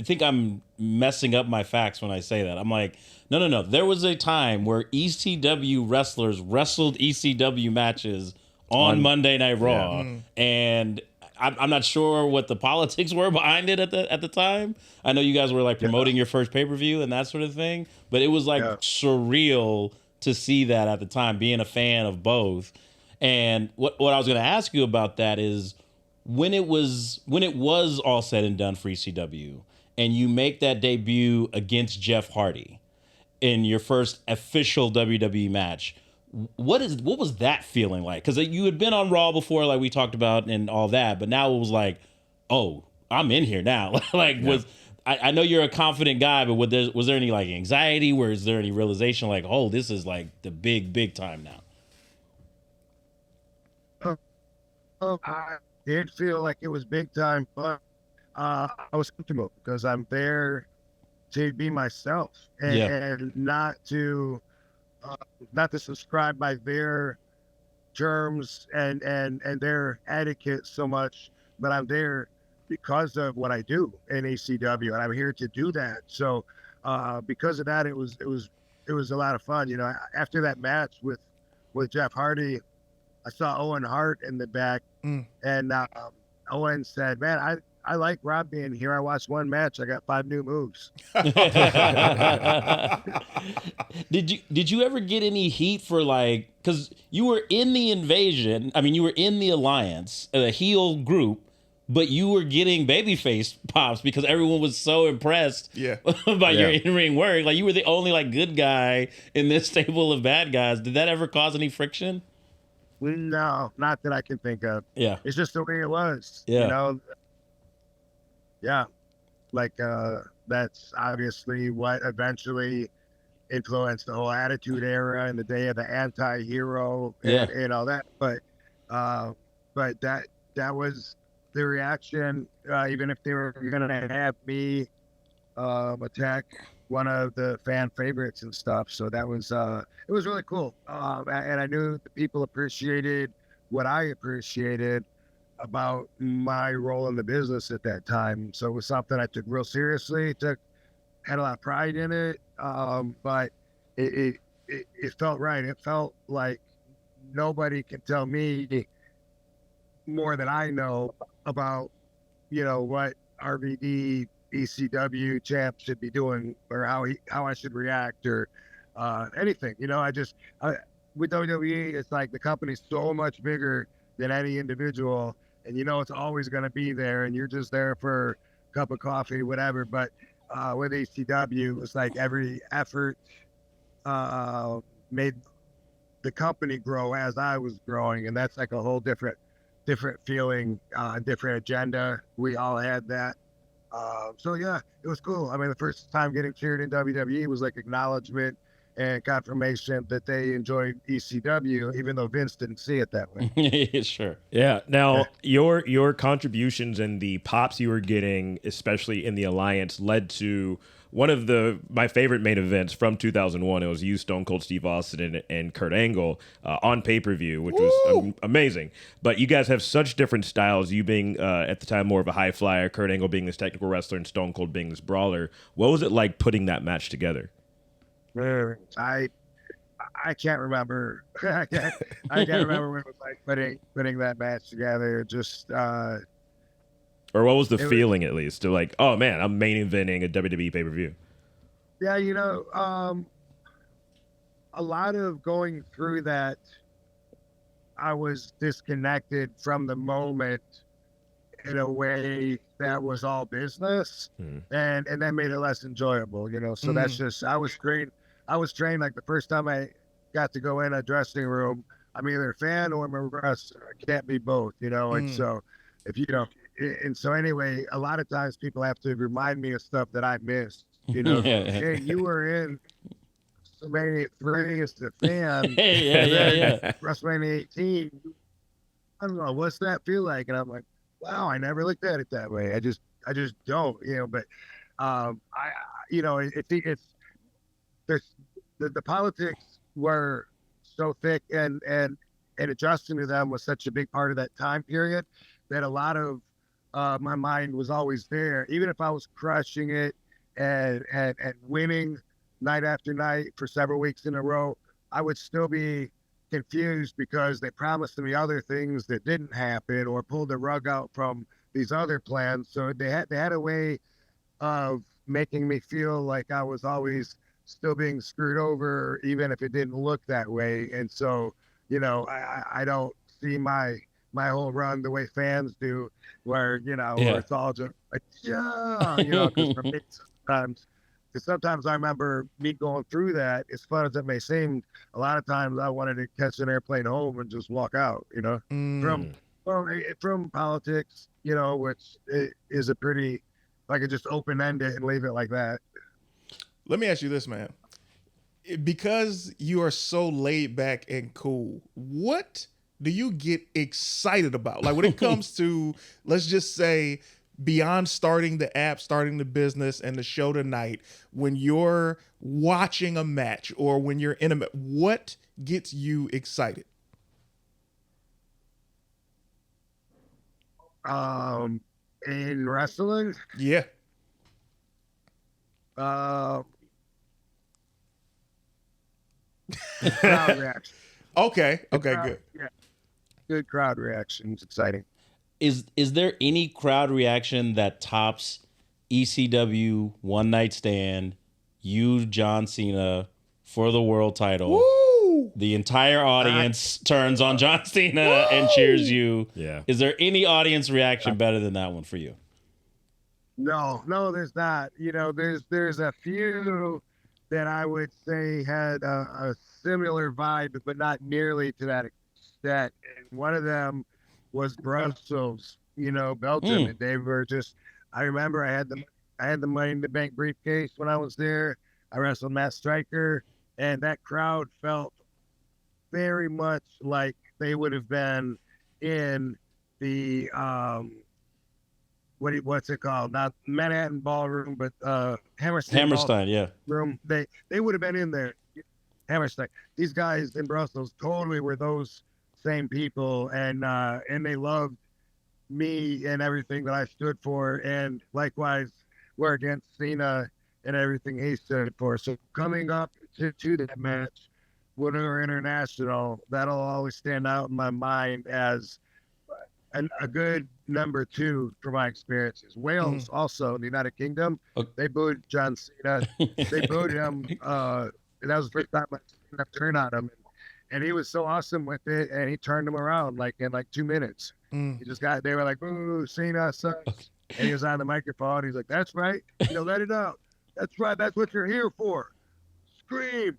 think I'm messing up my facts when I say that. I'm like, no. There was a time where ECW wrestlers wrestled ECW matches on Monday Night Raw, and I'm not sure what the politics were behind it at the time. I know you guys were like promoting your first pay-per-view and that sort of thing, but it was like surreal to see that at the time, being a fan of both. And what I was going to ask you about that is, when it was all said and done for ECW, and you make that debut against Jeff Hardy in your first official WWE match, what was that feeling like? Because you had been on Raw before, like we talked about, and all that, but now it was like, oh, I'm in here now. I know you're a confident guy, but was there any like anxiety? Was there any realization like, oh, this is like the big time now? I did feel like it was big time, but I was comfortable because I'm there to be myself and not to subscribe by their terms and their etiquette so much, but I'm there because of what I do in ECW, and I'm here to do that. So because of that, it was a lot of fun. You know, after that match with Jeff Hardy, I saw Owen Hart in the back, and Owen said, "Man, I like Rob being here. I watched one match. I got 5 new moves." Did you ever get any heat for like, because you were in the invasion? I mean, you were in the alliance, a heel group, but you were getting babyface pops because everyone was so impressed by your in-ring work. Like, you were the only like good guy in this stable of bad guys. Did that ever cause any friction? No, not that I can think of. Yeah. It's just the way it was. Yeah. You know? Yeah. Like, that's obviously what eventually influenced the whole Attitude Era and the day of the anti-hero and all that. But that was the reaction, even if they were going to have me attack one of the fan favorites and stuff. So that was it was really cool, and I knew the people appreciated what I appreciated about my role in the business at that time. So it was something I took real seriously, had a lot of pride in it, but it felt right. It felt like nobody can tell me more than I know about, what RVD ECW champ should be doing, or how I should react, or anything. With WWE, it's like the company's so much bigger than any individual, and it's always going to be there, and you're just there for a cup of coffee, whatever. But with ECW, it's like every effort made the company grow as I was growing, and that's like a whole different feeling, different agenda. We all had that. So yeah, it was cool. I mean, the first time getting cheered in WWE was like acknowledgement and confirmation that they enjoyed ECW, even though Vince didn't see it that way. Sure. Yeah. Now, your contributions and the pops you were getting, especially in the Alliance, led to one of my favorite main events from 2001. It was you, Stone Cold Steve Austin, and Kurt Angle on pay-per-view, which was amazing. But you guys have such different styles, you being, at the time, more of a high flyer, Kurt Angle being this technical wrestler, and Stone Cold being this brawler. What was it like putting that match together? I can't remember. I can't remember what it was like putting that match together. Just or what was the feeling, at least, to like, oh man, I'm main eventing a WWE pay-per-view? Yeah, a lot of going through that, I was disconnected from the moment in a way that was all business, and that made it less enjoyable, So that's just, I was trained like the first time I got to go in a dressing room, I'm either a fan or I'm a wrestler. I can't be both, And so and so anyway, a lot of times people have to remind me of stuff that I missed, Hey, you were in WrestleMania 3 as the fan. WrestleMania 18. I don't know, what's that feel like? And I'm like, wow, I never looked at it that way. I just don't, but it's there's the politics were so thick, and adjusting to them was such a big part of that time period that a lot of my mind was always there. Even if I was crushing it and winning night after night for several weeks in a row, I would still be confused because they promised me other things that didn't happen, or pulled the rug out from these other plans. So they had a way of making me feel like I was always still being screwed over, even if it didn't look that way. And so, I don't see my whole run the way fans do, where, where it's all just like, because for me, sometimes I remember me going through that, as fun as it may seem, a lot of times I wanted to catch an airplane home and just walk out, from politics, which is a pretty, if I could just open end it and leave it like that. Let me ask you this, man. Because you are so laid back and cool, what do you get excited about? Like when it comes to, let's just say, beyond starting the app, starting the business and the show tonight, when you're watching a match or when you're in what gets you excited? In wrestling? Yeah. Crowd reaction. Okay, good. Yeah. good crowd reaction. It's exciting. Is there any crowd reaction that tops ECW One Night Stand, you, John Cena, for the world title? Woo! The entire audience turns on John Cena and cheers you. Yeah. Is there any audience reaction better than that one for you? No, there's not. There's a few that I would say had a similar vibe, but not nearly to that extent. And one of them was Brussels, Belgium, and they were just. I remember I had the Money in the Bank briefcase when I was there. I wrestled Matt Striker, and that crowd felt very much like they would have been in the what's it called? Not Manhattan Ballroom, but Hammerstein, yeah. Room. They would have been in there. Hammerstein. These guys in Brussels totally were those same people, and they loved me and everything that I stood for, and likewise we're against Cena and everything he stood for. So coming up to that match, when we were international, that'll always stand out in my mind as a good number 2 for my experiences. Wales also in the United Kingdom, they booed John Cena. They booed him. That was the first time I seen them turn on him. And he was so awesome with it, and he turned them around in 2 minutes. He just they were like, "Ooh, Cena sucks." And he was on the microphone. He's like, "That's right. Let it out. That's right. That's what you're here for. Scream.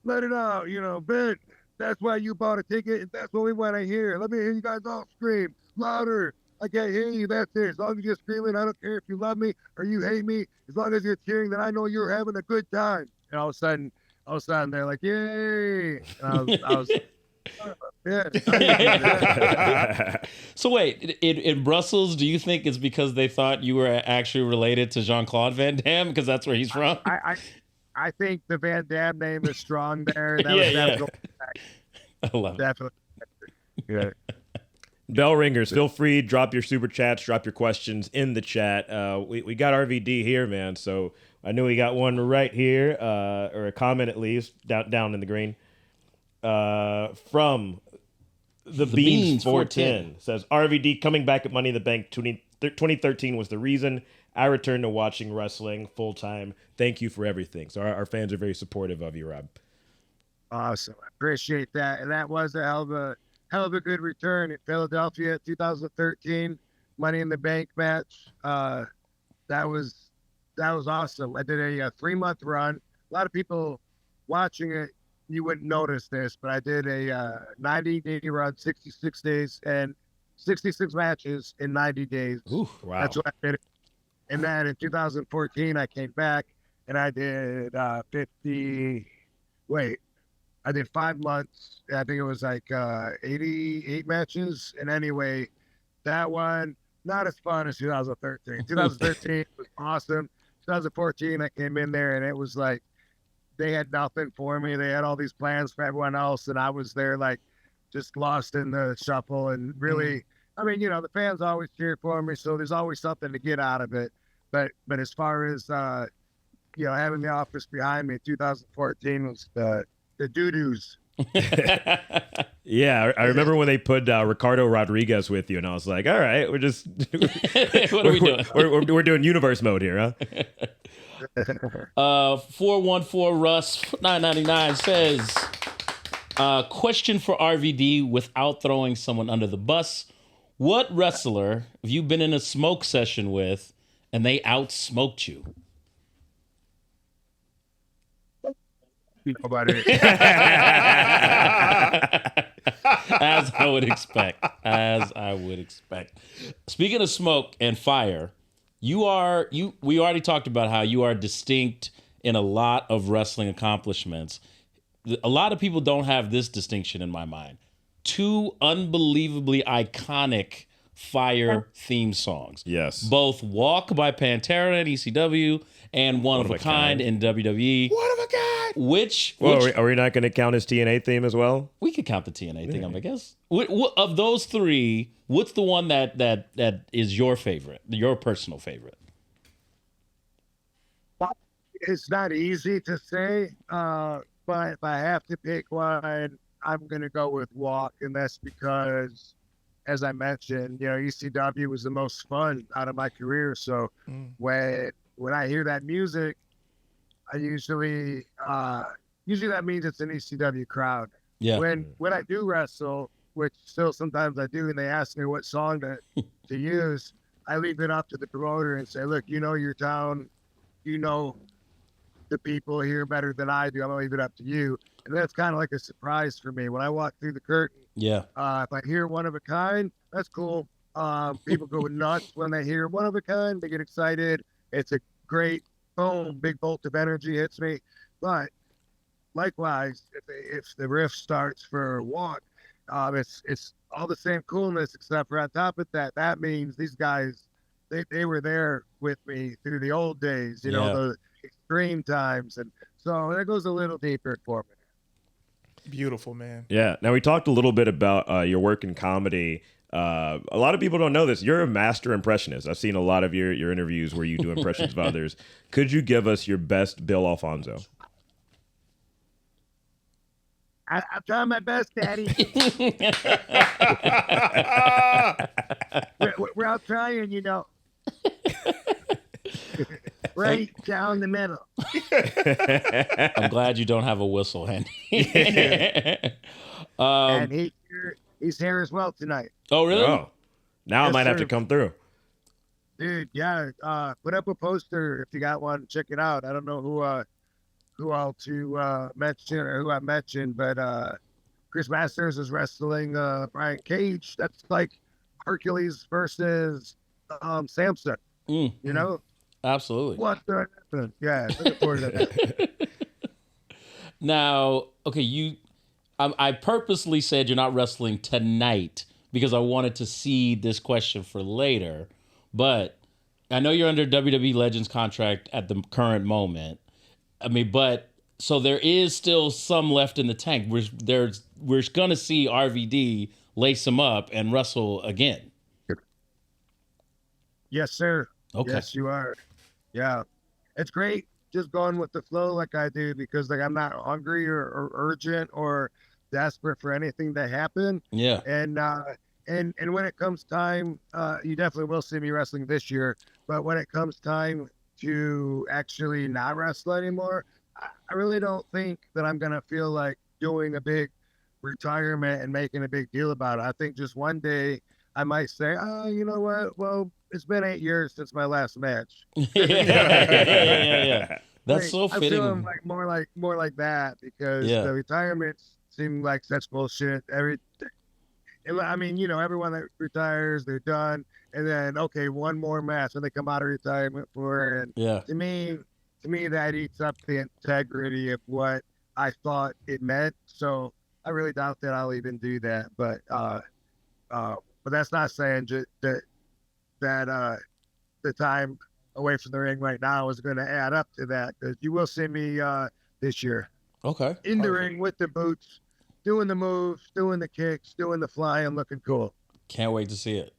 Let it out. Vent. That's why you bought a ticket, and that's what we want to hear. Let me hear you guys all scream louder. I can't hear you. That's it. As long as you're screaming, I don't care if you love me or you hate me. As long as you're cheering, then I know you're having a good time." And all of a sudden, they're like, "Yay!" And I was yeah. So wait, in Brussels, do you think it's because they thought you were actually related to Jean-Claude Van Damme because that's where he's from? I think the Van Damme name is strong there. Yeah. I love it. Definitely. Yeah. Bell ringers, feel free, drop your super chats, drop your questions in the chat. We got RVD here, man. So I knew we got one right here, or a comment at least down in the green. From the Beans 410 says RVD coming back at Money in the Bank 2013 was the reason I returned to watching wrestling full time. Thank you for everything. So our fans are very supportive of you, Rob. Awesome. I appreciate that. And that was a hell of a good return at Philadelphia 2013 Money in the Bank match. That was awesome. I did a 3-month run. A lot of people watching it, you wouldn't notice this, but I did a 90-day run, 66 days, and 66 matches in 90 days. Ooh, wow. That's what I did. And then in 2014, I came back and I did I did 5 months. I think it was 88 matches. And anyway, that one, not as fun as 2013. 2013 was awesome. 2014, I came in there and it was like, they had nothing for me. They had all these plans for everyone else. And I was there just lost in the shuffle. And really, I mean, the fans always cheer for me. So there's always something to get out of it. But as far as, having the office behind me, 2014 was the doo-doos. Yeah, I remember when they put Ricardo Rodriguez with you, and I was like, all right, we're just... What are we doing? We're doing universe mode here, huh? 414 Russ 999 says, question for RVD without throwing someone under the bus. What wrestler have you been in a smoke session with and they outsmoked you? Nobody. As I would expect. Speaking of smoke and fire, we already talked about how you are distinct in a lot of wrestling accomplishments. A lot of people don't have this distinction in my mind. 2 unbelievably iconic fire theme songs. Yes. Both Walk by Pantera in ECW and One of a Kind in WWE. One of a kind. Which are we not going to count his TNA theme as well? We could count the TNA thing, I guess. Of those 3, what's the one that is your favorite, your personal favorite? It's not easy to say, but if I have to pick one, I'm gonna go with Walk, and that's because, as I mentioned, ECW was the most fun out of my career. So when I hear that music, I usually that means it's an ECW crowd. Yeah. When I do wrestle, which still sometimes I do, and they ask me what song to use, I leave it up to the promoter and say, look, you know your town, you know the people here better than I do. I'm gonna leave it up to you. And that's kind of like a surprise for me when I walk through the curtain. Yeah. If I hear One of a Kind, that's cool. People go nuts when they hear One of a Kind. They get excited. It's a great boom, big bolt of energy hits me. But likewise, if the riff starts for Walk, it's all the same coolness, except for on top of that, that means these guys, they were there with me through the old days, the extreme times. And so that goes a little deeper for me. Beautiful, man. Yeah. Now, we talked a little bit about your work in comedy. A lot of people don't know this. You're a master impressionist. I've seen a lot of your interviews where you do impressions of others. Could you give us your best Bill Alfonso? I'm trying my best, Daddy. we're all trying, right down the middle. I'm glad you don't have a whistle, Andy. And he's here as well tonight. Oh, really? Oh, now I might have to come through. Dude, yeah. Put up a poster if you got one. Check it out. I don't know who all to mention or who I mentioned, but Chris Masters is wrestling Brian Cage. That's like Hercules versus Samson. You know? Absolutely. What the heck? Yeah, looking forward to that. Now, okay, I purposely said you're not wrestling tonight because I wanted to see this question for later, but I know you're under WWE Legends contract at the current moment. I mean, but so there is still some left in the tank. We're gonna see RVD lace him up and wrestle again. Yes, sir. Okay. Yes, you are. Yeah, it's great just going with the flow like I do because like I'm not hungry or urgent or desperate for anything to happen. Yeah. And when it comes time, you definitely will see me wrestling this year. But when it comes time to actually not wrestle anymore, I really don't think that I'm gonna feel like doing a big retirement and making a big deal about it. I think just one day I might say, you know what? Well, it's been 8 years since my last match. Yeah. That's so I'm fitting. feeling like more like that because the retirements seem like such bullshit. I mean, everyone that retires, they're done, and then okay, one more match when they come out of retirement for it. And to me, that eats up the integrity of what I thought it meant. So I really doubt that I'll even do that. But that's not saying that the time away from the ring right now is going to add up to that because you will see me this year. Okay. In the ring with the boots, doing the moves, doing the kicks, doing the flying, looking cool. Can't wait to see it.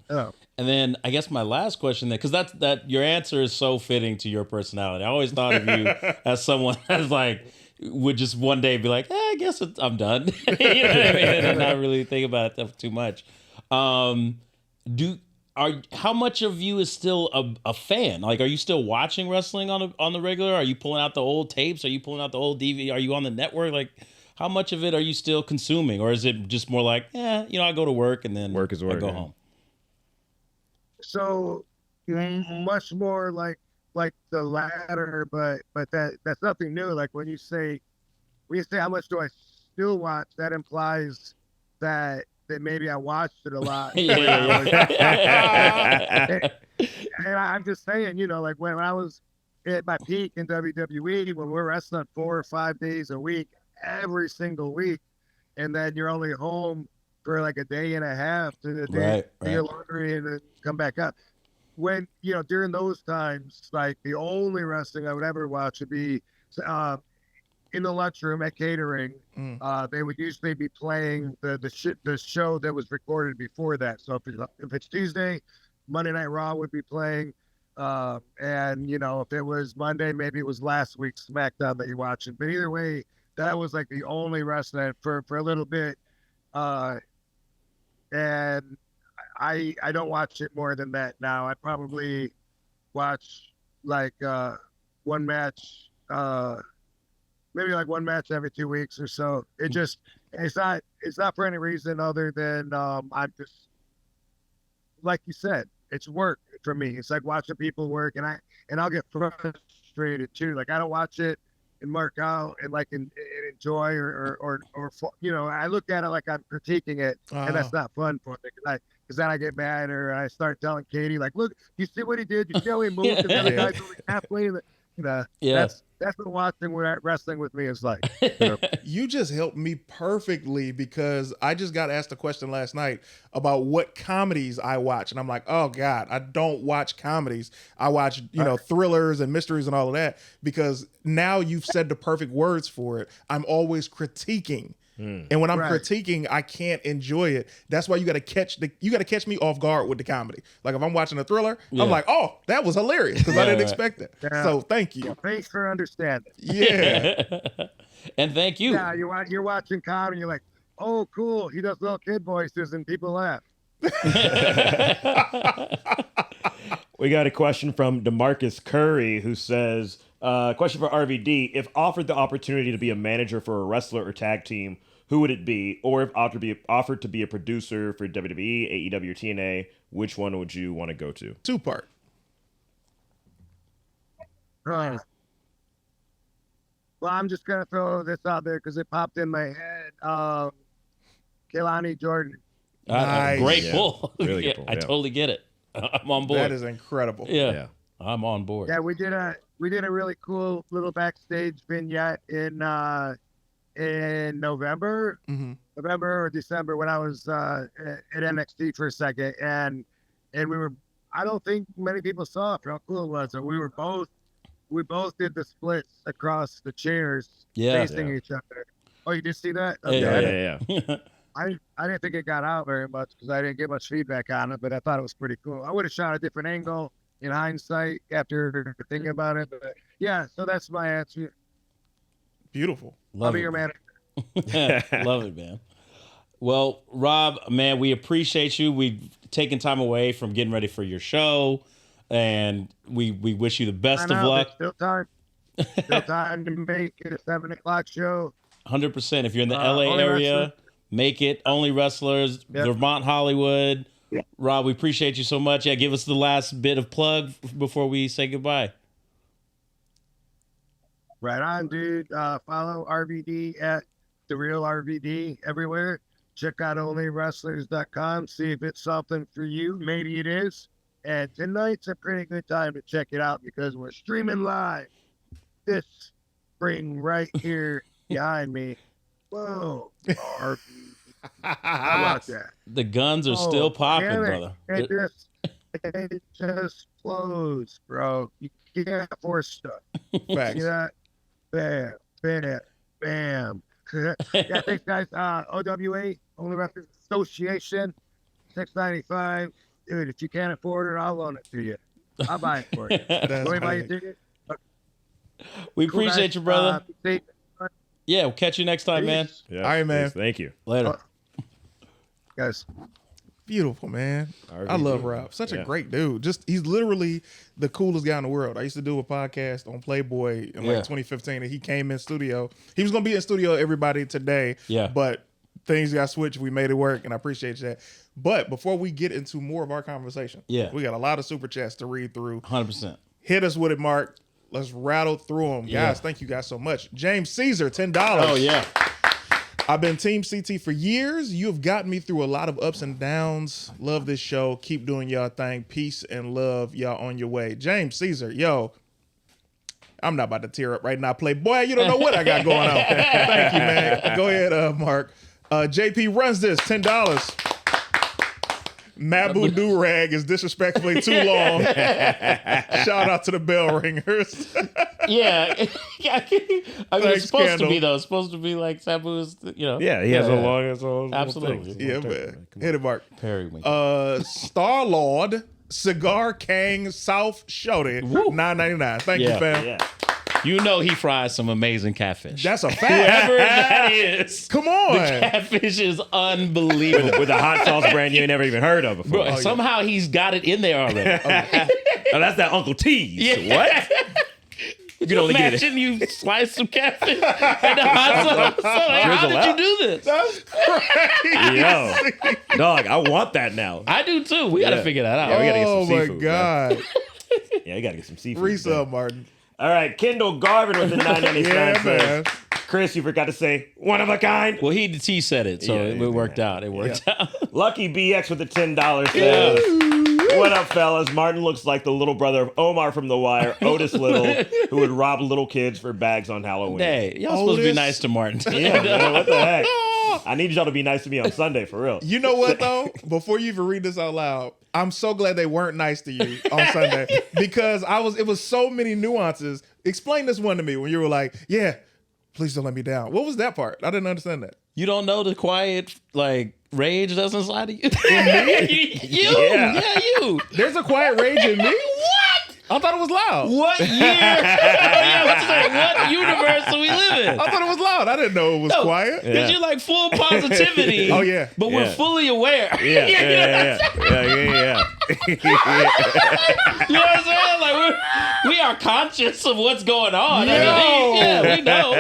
Oh. And then I guess my last question then, because that your answer is so fitting to your personality. I always thought of you as someone that's like would just one day be like, I guess I'm done. You know what I mean? And not really think about it too much. How much of you is still a fan? Like, are you still watching wrestling on the regular? Are you pulling out the old tapes? Are you pulling out the old DVD? Are you on the network? Like, how much of it are you still consuming, or is it just more like, I go to work and then work is work, I go home? So much more like the latter, but that's nothing new. Like when you say how much do I still watch, that implies that maybe I watched it a lot. And I'm just saying, like when I was at my peak in WWE, when we're wrestling 4 or 5 days a week, every single week, and then you're only home for like a day and a half to do your laundry and then come back up. When during those times, like the only wrestling I would ever watch would be in the lunchroom at catering. They would usually be playing the show that was recorded before that. So if it's Tuesday, Monday Night Raw would be playing. And if it was Monday, maybe it was last week's SmackDown that you're watching. But either way, that was like the only wrestling for a little bit. And I don't watch it more than that now. I probably watch like one match, maybe like one match every 2 weeks or so. It's not for any reason other than I'm just, like you said, it's work for me. It's like watching people work, and I'll get frustrated too. Like I don't watch it and mark out and and enjoy or I look at it like I'm critiquing it, and that's not fun for me. Because then I get mad, or I start telling Katie, like, look, you see what he did? You see how he moved? And the other guy's only halfway. That's what watching wrestling with me is like. You just helped me perfectly, because I just got asked a question last night about what comedies I watch. And I'm like, oh God, I don't watch comedies. I watch, thrillers and mysteries and all of that, because now you've said the perfect words for it. I'm always critiquing. And when I'm critiquing, I can't enjoy it. That's why you got to catch me off guard with the comedy. Like if I'm watching a thriller, I'm like, oh, that was hilarious, because I didn't expect that. Yeah. So thank you. Yeah, thanks for understanding. Yeah. And thank you. Yeah, you're watching comedy, you're like, oh, cool. He does little kid voices and people laugh. We got a question from DeMarcus Curry, who says, question for RVD. If offered the opportunity to be a manager for a wrestler or tag team, who would it be? Or if offered to be a producer for WWE, AEW, or TNA, which one would you want to go to? 2-part. Well, I'm just going to throw this out there because it popped in my head. Kehlani Jordan. Nice. Great pull. Really good pull. I totally get it. I'm on board. That is incredible. Yeah. I'm on board. Yeah, we did a really cool little backstage vignette in November, November or December, when I was at NXT for a second, and we were. I don't think many people saw it for how cool it was. So we both did the splits across the chairs, facing each other. Oh, you did see that? Okay. Yeah. I didn't think it got out very much because I didn't get much feedback on it, but I thought it was pretty cool. I would have shot a different angle in hindsight after thinking about it. But yeah, so that's my answer. Beautiful. I'll be your manager. Love it, man. Well, Rob, man, we appreciate you. We've taken time away from getting ready for your show, and we wish you the best of luck. Still time. Still time to make it a 7 o'clock show. 100%. If you're in the LA area, make it. Only Wrestlers, Vermont, Hollywood. Yeah. Rob, we appreciate you so much. Yeah, give us the last bit of plug before we say goodbye. Right on, dude. Follow RVD at The Real RVD everywhere. Check out onlywrestlers.com. See if it's something for you. Maybe it is. And tonight's a pretty good time to check it out because we're streaming live this spring right here behind me. Whoa. RVD. How about that? The guns are still popping, brother. It just flows, bro. You can't force stuff. Facts. See that? Bam, bam, bam. Yeah, thanks, guys. OWA, Only Wrestlers Association, $6.95. Dude, if you can't afford it, I'll loan it to you. I'll buy it for you. Go buy your ticket. We appreciate you, brother. Yeah, we'll catch you next time, man. Yeah, all right, man. Thank you. Later. Guys. Beautiful, man. I love Rob. Such a great dude. He's literally the coolest guy in the world. I used to do a podcast on Playboy in 2015, and he came in studio. He was going to be in studio, everybody, today. Yeah. But things got switched. We made it work, and I appreciate that. But before we get into more of our conversation, we got a lot of super chats to read through. 100%. Hit us with it, Mark. Let's rattle through them. Guys, thank you guys so much. James Caesar, $10. Oh, yeah. I've been Team CT for years. You have gotten me through a lot of ups and downs. Love this show. Keep doing y'all thing. Peace and love. Y'all on your way. James Caesar, yo, I'm not about to tear up right now. Playboy, you don't know what I got going on. Thank you, man. Go ahead, Mark. JP runs this, $10. Mabu Durag is disrespectfully too long. Shout out to the bell ringers. Yeah. I mean, it's supposed to be, though. It's supposed to be like Sabu's, Yeah, he has a long as all. Absolutely. Yeah, man. Hit it, Mark. Perry. Star-Lord, Cigar King, South Shorty, $9.99. Thank you, fam. Yeah. You know he fries some amazing catfish. That's a fact. Whoever that is. Come on. The catfish is unbelievable. With a hot sauce brand you ain't never even heard of before. Bro, somehow he's got it in there already. Oh, that's that Uncle T's. Yeah. What? You can only get it. Imagine you slice some catfish and the hot sauce. Like, how did you do this? That's crazy. Yo, dog, I want that now. I do too. We got to figure that out. Yeah, we gotta get some Oh my seafood, God. Yeah, you gotta get some seafood. Resub, Martin. All right, Kendall Garvin with the 9.99 Yeah, says, man. Chris, you forgot to say one of a kind. Well, he said it, so it worked out. It worked out. Lucky BX with the $10 says, what up, fellas? Martin looks like the little brother of Omar from The Wire, Otis Little, who would rob little kids for bags on Halloween. Hey, y'all supposed to be Otis. nice to Martin. Yeah, man, what the heck? I need y'all to be nice to me on Sunday, for real. You know what though? Before you even read this out loud, I'm so glad they weren't nice to you on Sunday because it was so many nuances. Explain this one to me when you were like, yeah, please don't let me down. What was that part? I didn't understand that. You don't know the quiet, like, rage that's inside of you? You. There's a quiet rage in me. What? I thought it was loud. What year? What universe do we live in? I thought it was loud. I didn't know it was quiet. Because you're like full positivity. Oh, yeah. But we're fully aware. Yeah. You know what I'm saying? Like we are conscious of what's going on. We know.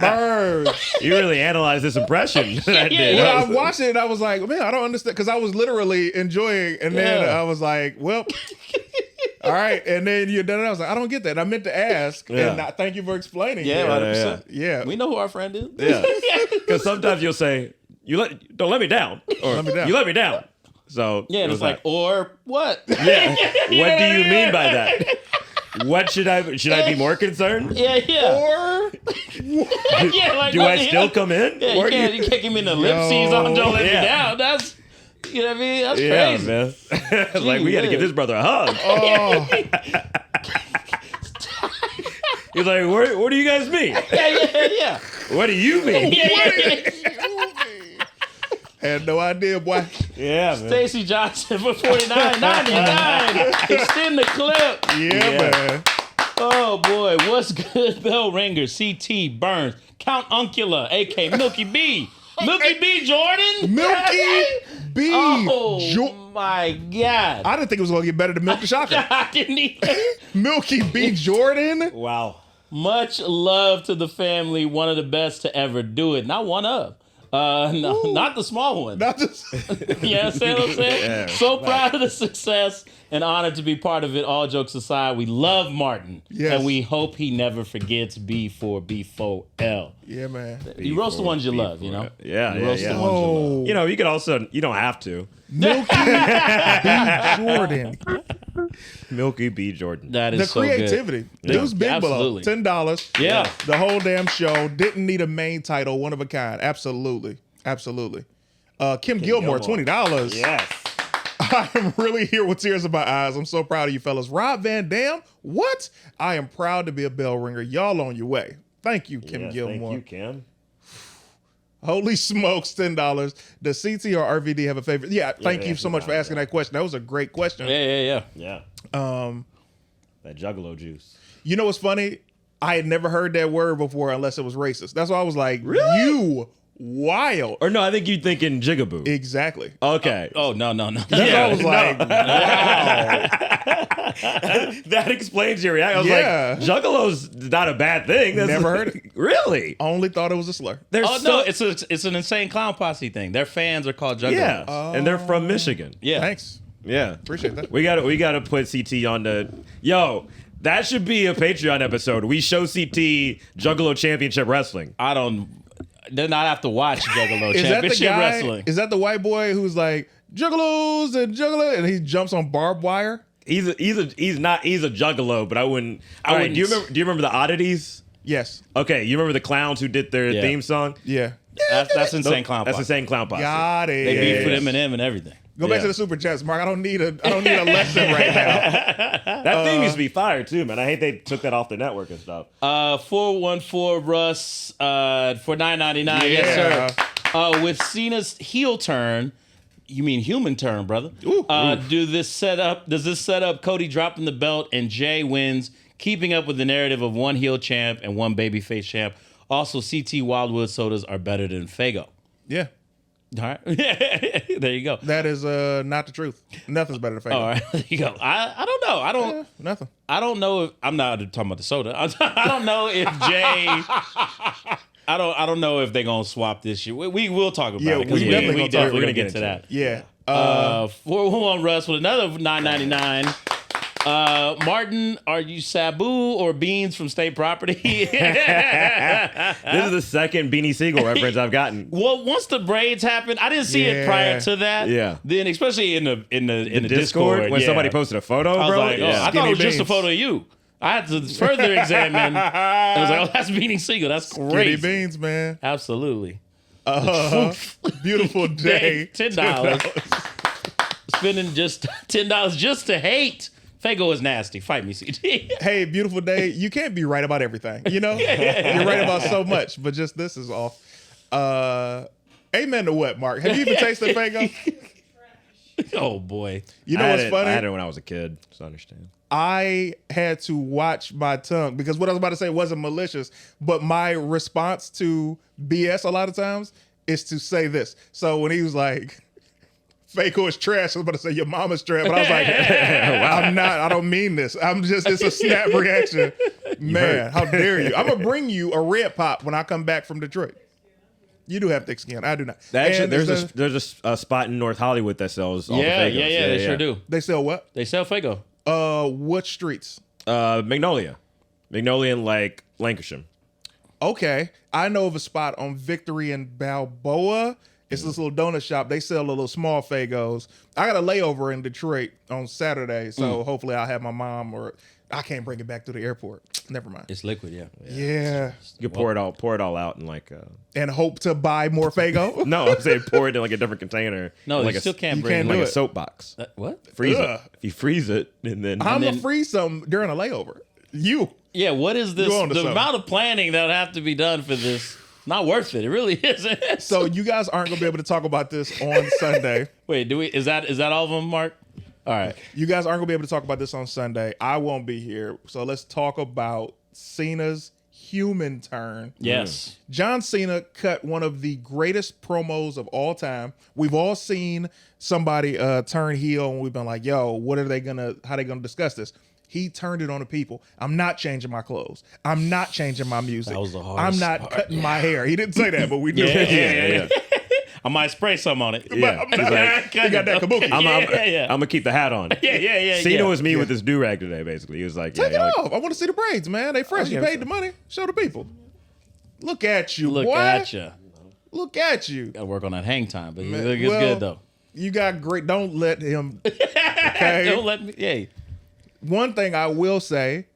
Bird. You really analyzed this impression that I did. When I watched it, I was like, man, I don't understand. Because I was literally enjoying. And then I was like, well, all right. And then you're done. I was like, I don't get that. I meant to ask. And thank you for explaining. Yeah, 100%. Yeah. We know who our friend is. Yeah. Because sometimes you'll say, don't let me down. Or Let me down. you let me down. So Yeah, and it's like, or what? yeah. What do you mean by that? What should I be more concerned? Yeah. Or Yeah, like, Do I still come in? Yeah, Or you can't give me the ellipses on don't let me Yeah. down. That's, you know what I mean? That's Yeah, crazy. man. It's like, we got to give this brother a hug. oh, He's like, what do you guys mean? Yeah. What do you mean? had no idea, boy. Yeah, man. Stacey Johnson for $49.99. Extend the clip. Yeah, man. Oh boy, what's good? Bell ringer, CT Burns, Count Uncula, AK Milky B, Milky B Jordan, Milky B. Oh my God! I didn't think it was going to get better than Milk the Shocker. I didn't either. Milky B. Jordan. Wow. Much love to the family. One of the best to ever do it. Not one of. No, not the small one. Not just. You know what I'm saying? Yeah. So proud of the success and honored to be part of it. All jokes aside, we love Martin. Yes. And we hope he never forgets B4B4L. Yeah, man. You roast the ones you love, you know? Yeah, You roast yeah. the ones you love. Oh, You know, you could also, you don't have to. Milky B. Jordan. Milky B. Jordan. That is The so creativity. good. It was big below. Absolutely. $10. Yeah. The whole damn show. Didn't need a main title. One of a kind. Absolutely. Absolutely. Kim Gilmore, $20. Yes. I am really here with tears in my eyes. I'm so proud of you fellas. Rob Van Dam, what? I am proud to be a bell ringer. Y'all on your way. Thank you, Kim Yes, Gilmore. Thank you, Kim. Holy smokes, $10. Does CT or RVD have a favorite? Yeah, thank they you so actually much for got asking that question. That was a great question. Yeah. Yeah. Um, That Juggalo juice. you know what's funny? I had never heard that word before unless it was racist. That's why I was like, Really? you wild. Or no, I think you're thinking Jigaboo. Exactly. Okay. Oh, no. That's why I was like, wow. That explains your reaction. I was Yeah. like, Juggalo's not a bad thing. That's Never heard it. Really? Only thought it was a slur. They're Oh, no, it's an insane clown posse thing. Their fans are called Juggalos. yeah. And they're from Michigan. Yeah. Thanks. Yeah. Appreciate that. We gotta put CT on the that should be a Patreon episode. We show CT Juggalo Championship Wrestling. Then I'd have to watch Juggalo Is that the Championship guy? Wrestling. Is that the white boy who's like juggalos and juggalo, and he jumps on barbed wire? He's a juggalo, but I wouldn't. All right, do you remember the oddities? Yes. Okay, you remember the clowns who did their theme song? Yeah. That's insane clown That's posse. the same clown posse. Got it. They beef with Eminem and everything. Go back Yeah. to the super chats, Mark. I don't need a lesson right now. That theme used to be fire too, man. I hate they took that off the network and stuff. 414 Russ for $9.99. Yes, sir. With Cena's heel turn, you mean human turn, brother? Does this set up Cody dropping the belt and Jay wins keeping up with the narrative of one heel champ and one babyface champ. Also, CT Wildwood sodas are better than Faygo. Yeah. All right. There you go. That is not the truth. Nothing's better than Faygo. All right. There you go. I don't know. Nothing. I don't know if I'm not talking about the soda. I don't know if Jay. I don't know if they're gonna swap this year. We will talk about it. we definitely gonna get to that. Yeah. 4-1 Russ with another $9.99. Martin, are you Sabu or Beans from State Property? This is the second Beanie Siegel reference I've gotten. Well, once the braids happened, I didn't see it prior to that. Yeah. Then, especially in the Discord when yeah. somebody posted a photo, I was bro. like, oh, I thought it was just a photo of you. I had to further examine. I was like, oh, that's Beanie Siegel. That's Skinny great. beans, man. Absolutely. Beautiful day. $10. Spending just $10 just to hate. Faygo is nasty. Fight me, CT. Hey, beautiful day. You can't be right about everything, you know? You're right about so much, but just this is off. Amen to what, Mark? Have you even tasted Faygo? Oh, boy. You know what's funny? I had it when I was a kid, so I understand. I had to watch my tongue because what I was about to say wasn't malicious, but my response to BS a lot of times is to say this. So when he was like, Faygo is trash, I was about to say your mama's trash, but I was like, I'm not, I don't mean this. It's a snap reaction. Man, how dare you? I'm gonna bring you a red pop when I come back from Detroit. You do have thick skin. I do not. Actually, there's a spot in North Hollywood that sells all the Faygos. Yeah, they sure do. They sell what? They sell Faygo. What streets? Magnolia and like Lancashire. Okay, I know of a spot on Victory and Balboa. It's this little donut shop. They sell a little small Faygos. I got a layover in Detroit on Saturday, so hopefully I'll have my mom, or I can't bring it back to the airport. Never mind. It's liquid, yeah. Yeah. You pour it all out in like. And hope to buy more Faygo. No, I'm saying pour it in like a different container. No, like you still can't you bring can't like do a it. soapbox. What? Freeze Ugh. it. If you freeze it and then I'm gonna freeze some during a layover. Yeah, what is this? You're onto The something. amount of planning that would have to be done for this, not worth it. It really isn't. So you guys aren't gonna be able to talk about this on Sunday. Wait, is that all of them, Mark? All right. You guys aren't gonna be able to talk about this on Sunday. I won't be here. So let's talk about Cena's human turn. Yes. John Cena cut one of the greatest promos of all time. We've all seen somebody turn heel and we've been like, yo, how they gonna discuss this? He turned it on the people. I'm not changing my clothes. I'm not changing my music. That was the I'm hardest not part. cutting my hair. He didn't say that, but we do. Yeah. I might spray some on it. Yeah. He's like, he got that kabuki. Yeah. I'm gonna keep the hat on. Yeah. Cena was me with his do-rag today, basically. He was like, Take it off. I want to see the braids, man. They fresh. You paid the money. Show the people. Look at you, Look boy. at you. Look at you. Got to work on that hang time, but Man, it's well, good though. You got great. Don't let him. Okay. Don't let me. Hey. One thing I will say,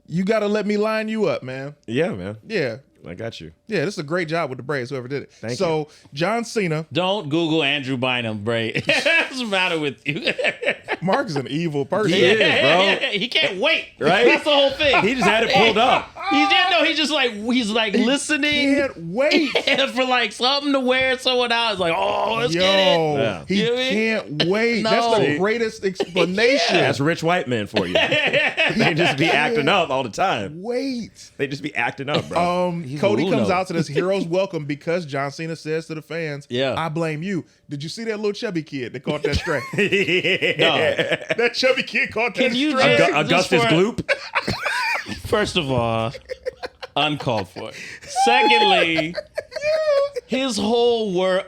you got to let me line you up, man. Yeah, man. Yeah. I got you. Yeah, this is a great job with the braids, whoever did it. Thank you. John Cena. Don't Google Andrew Bynum braid. What's the matter with you? Mark is an evil person. He is, bro. Yeah. He can't wait. Right? That's the whole thing. He just had it pulled up. He's like listening Can't wait. for like something to wear someone else. Like, oh, let's get it. Yo, Yeah. he You know what I mean? can't wait. No. That's the greatest explanation. That's rich white men for you. They just be acting up all the time. Wait. They just be acting up, bro. Cody Uno. comes out to this hero's welcome because John Cena says to the fans, Yeah. I blame you. Did you see that little chubby kid that caught that stray? No. That chubby kid caught that Can you stray. just- Augustus for- Gloop. First of all, uncalled for. Secondly, his whole world.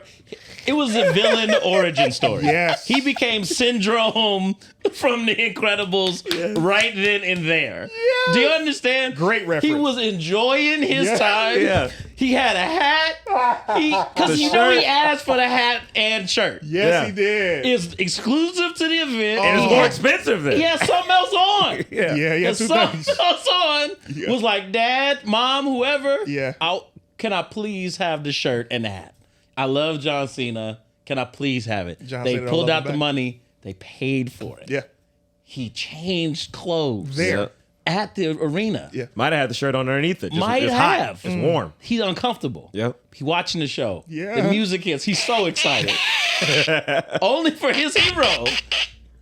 It was a villain origin story. Yes. He became Syndrome from The Incredibles right then and there. Yes. Do you understand? Great reference. He was enjoying his Yeah. time. Yeah. He had a hat. Because The you know he shirt. asked for the hat and shirt. Yes, Yeah. he did. It's exclusive to the event. And it's Oh. more expensive than. He had something else on. yeah, he had And two something things. else on Yeah. was like, Dad, Mom, whoever. Yeah. Can I please have the shirt and the hat? I love John Cena. Can I please have it? John They Cena don't pulled love out him the back. money. They paid for it. Yeah. He changed clothes There. at the arena. Yeah. Might have had the shirt underneath it. Just, Might it's have. hot. It's warm. He's uncomfortable. Yep. He watching the show. Yeah. The music hits. He's so excited. Only for his hero.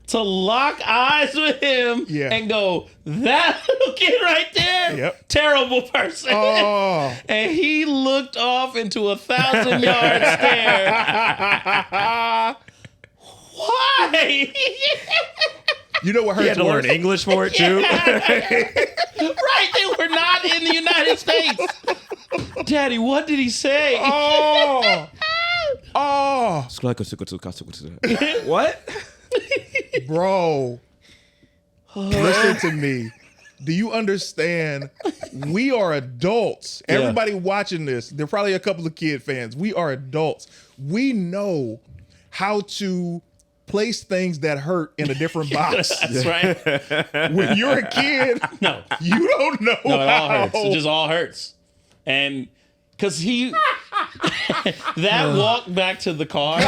to lock eyes with him and go, that little kid right there, terrible person. Oh. And he looked off into 1,000-yard stare. Why? You know what hurts? He had to learn English for it too. Right, they were not in the United States. Daddy, what did he say? Oh. Oh. What? Bro. Listen to me. Do you understand? We are adults. Yeah. Everybody watching this, there are probably a couple of kid fans. We are adults. We know how to place things that hurt in a different box. That's right. When you're a kid, No. you don't know No, it all how. hurts. It just all hurts. And because that walk back to the car.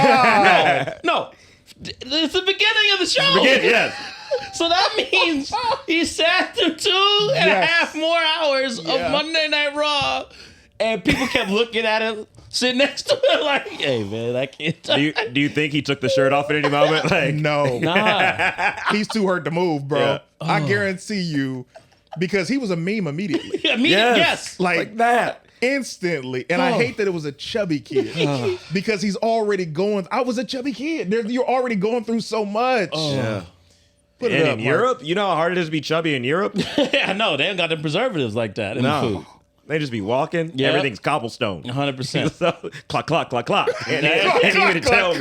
No. It's the beginning of the show. Yes. So that means he sat through 2.5 more hours of Monday Night Raw, and people kept looking at him, sitting next to him like, hey, man, I can't Do you think he took the shirt off at any moment? Like, No. Nah. He's too hurt to move, bro. Yeah. I guarantee you, because he was a meme immediately. Yes. Like that. Instantly. And I hate that it was a chubby kid because he's already going. I was a chubby kid. You're already going through so much. Yeah. Put And it up, in Mark. Europe, you know how hard it is to be chubby in Europe? I know. They ain't got the preservatives like that in the food. They just be walking. Yeah. Everything's cobblestone. 100%. So, clock, clock, clock, clock. And Clock, he even tell me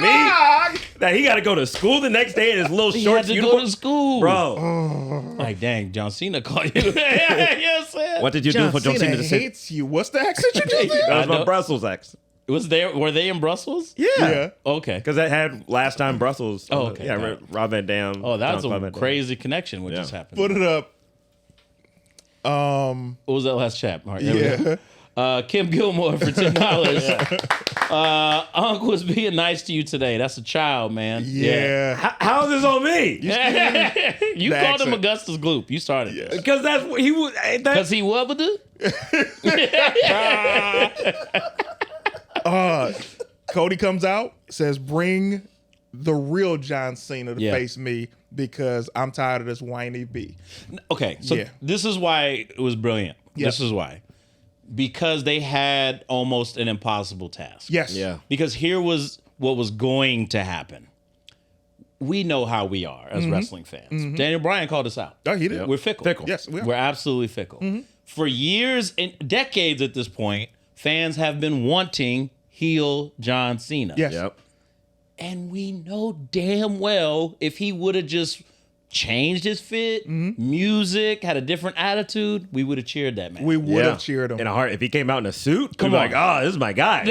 that he got to go to school the next day in his little He shorts had to uniform. go to school. Bro, Like, dang, John Cena called you. Yes, man. what did you do for John Cena to say? hates you. What's the accent you just did? That was I my know. Brussels accent. Were they in Brussels? Yeah. Okay. Because that had last time Brussels. Oh, okay. Yeah, Got it. Rob Van Dam. Oh, that's Jean-Claude a Van Damme. crazy connection what just happened. Put it up. What was that last chat, Mark? There we Yeah. go. Kim Gilmore for $10. Unc was being nice to you today. That's a child, man. Yeah. How is this on me? You The called him accent. Augustus Gloop. You started this. Because that's what he was. Because he what would do? Cody comes out, says, bring the real John Cena to face me because I'm tired of this whiny B. Okay, so this is why it was brilliant. This is why. Because they had almost an impossible task. Yes. Yeah. Because here was what was going to happen. We know how we are as wrestling fans. Daniel Bryan called us out. Oh, he did. We're fickle. Yes, we are. We're absolutely fickle. For years and decades at this point, fans have been wanting heel John Cena. Yes. Yep. And we know damn well if he would have just changed his fit, music, had a different attitude, we would have cheered that man. We would have cheered him. In a heart, if he came out in a suit, Come we'd be on. like, oh, this is my guy.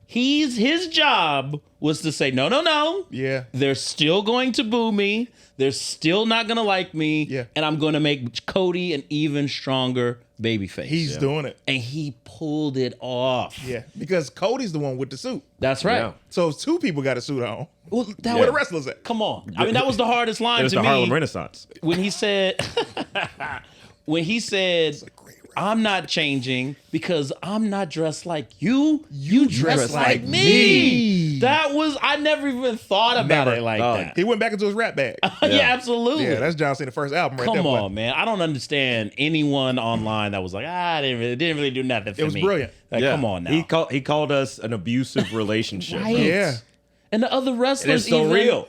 His job was to say, no. Yeah. They're still going to boo me. They're still not going to like me. Yeah. And I'm going to make Cody an even stronger babyface. He's doing it. And he pulled it off. Yeah. Because Cody's the one with the suit. That's right. Yeah. So two people got a suit on. Well, that Where was, the wrestlers at? come on. I mean, that was the hardest line It was to the me. Harlem Renaissance. When he said, I'm not changing because I'm not dressed like you. You dress like me. That was, I never even thought about it like that. He went back into his rap bag. Yeah, absolutely. Yeah, that's John Cena's first album right there. Come boy. on, man. I don't understand anyone online that was like, it didn't really do nothing for me. It was brilliant. Like, come on now. He called us an abusive relationship. Right. Yeah. And the other wrestlers, it's so even, real.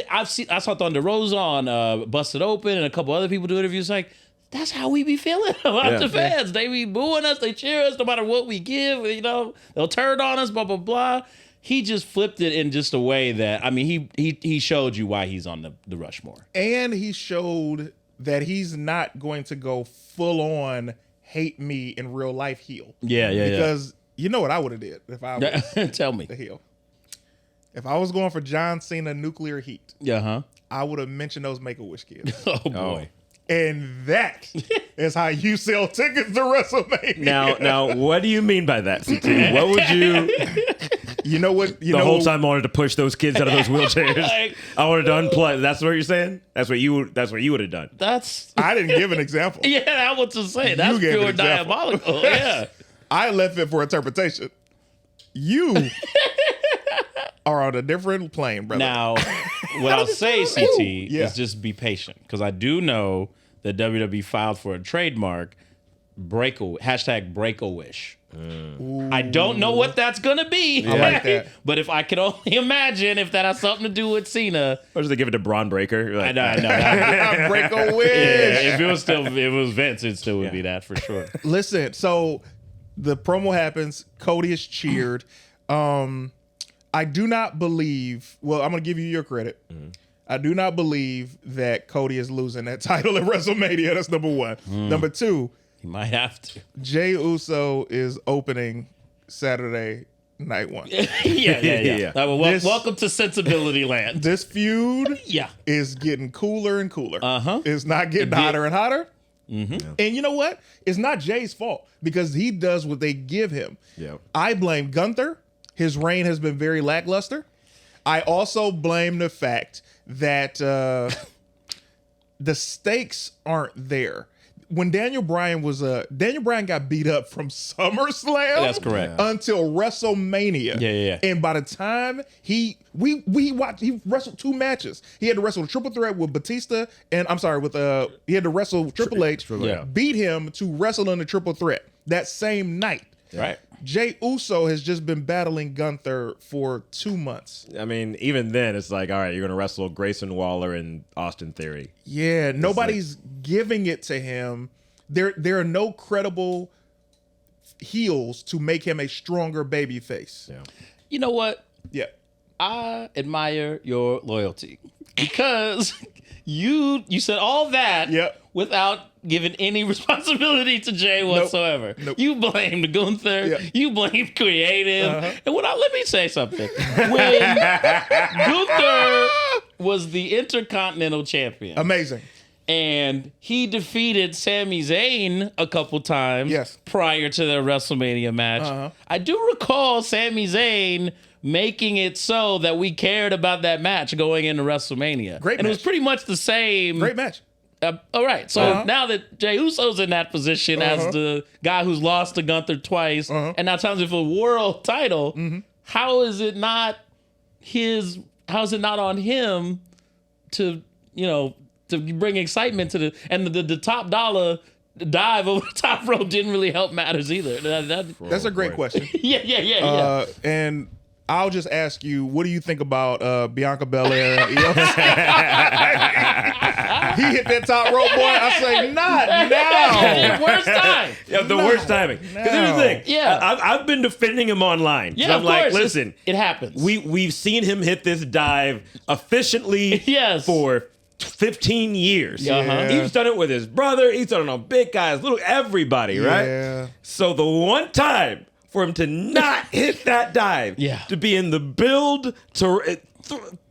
I saw Thunder Rosa on Busted Open, and a couple other people do interviews. Like, that's how we be feeling about the fans. They be booing us, they cheer us no matter what we give. You know, they'll turn on us, blah blah blah. He just flipped it in just a way that, I mean, he showed you why he's on the Rushmore. And he showed that he's not going to go full on hate me in real life heel. Yeah. Because you know what I would have did if I was Tell me. the heel. If I was going for John Cena nuclear heat, I would have mentioned those Make-A-Wish kids. Oh boy. And that is how you sell tickets to WrestleMania. Now, what do you mean by that, CT? What would you? You know what? The whole time I wanted to push those kids out of those wheelchairs. Like, I wanted to unplug. That's what you're saying? That's what you would have done. that's I didn't give an example. I was to say that's gave an pure example. diabolical. Yeah. I left it for interpretation. You are on a different plane, brother. Now, what I'll say, CT, Yeah. is just be patient because I do know that WWE filed for a trademark #Break-A-Wish. I don't know what that's gonna be. I like that. But if I could only imagine if that has something to do with Cena, Or does they give it to Braun Breaker? I Like, know. Break-A-Wish. Yeah, if it was Vince, it still would be that for sure. Listen, so the promo happens. Cody is cheered. I do not believe. Well, I'm gonna give you your credit. I do not believe that Cody is losing that title at WrestleMania. That's number one. Number two, You might have to. Jey Uso is opening Saturday Night One. Yeah. Welcome to Sensibility Land. This feud Yeah. is getting cooler and cooler. Uh-huh. It's not getting hotter and hotter. And you know what? It's not Jay's fault because he does what they give him. Yeah. I blame Gunther. His reign has been very lackluster. I also blame the fact that the stakes aren't there. When Daniel Bryan got beat up from SummerSlam. That's correct. Until WrestleMania. Yeah. And by the time he wrestled 2 matches. He had to wrestle a triple threat with Batista and he had to wrestle Triple H, Yeah. beat him to wrestle in the triple threat that same night. Right. Jey Uso has just been battling Gunther for 2 months. I mean, even then, it's like, all right, you're going to wrestle Grayson Waller and Austin Theory. Yeah, nobody's giving it to him. There are no credible heels to make him a stronger babyface. Yeah. You know what? Yeah. I admire your loyalty because you said all that Yep. without giving any responsibility to Jay whatsoever. Nope. You blamed Gunther. Yeah. You blamed creative. And let me say something. When Gunther was the Intercontinental Champion, Amazing. and he defeated Sami Zayn a couple times Yes. prior to their WrestleMania match. I do recall Sami Zayn making it so that we cared about that match going into WrestleMania. Great and it was match. pretty much the same. Great match. All right. So now that Jey Uso's in that position as the guy who's lost to Gunther twice and now challenging for a world title, how is it not on him to bring excitement to the top dollar dive over the top rope didn't really help matters either. That's a great question. Yeah. And I'll just ask you, what do you think about Bianca Belair? He hit that top rope, boy. I say, not now. Worst time. Yeah, the worst timing. Because here's the thing. Yeah. I've been defending him online. Yeah, I'm of like, course. listen, It happens. we've seen him hit this dive efficiently Yes. for 15 years. Uh-huh. He's done it with his brother. He's done it on big guys, little everybody, right? Yeah. So the one time for him to not hit that dive, to be in the build to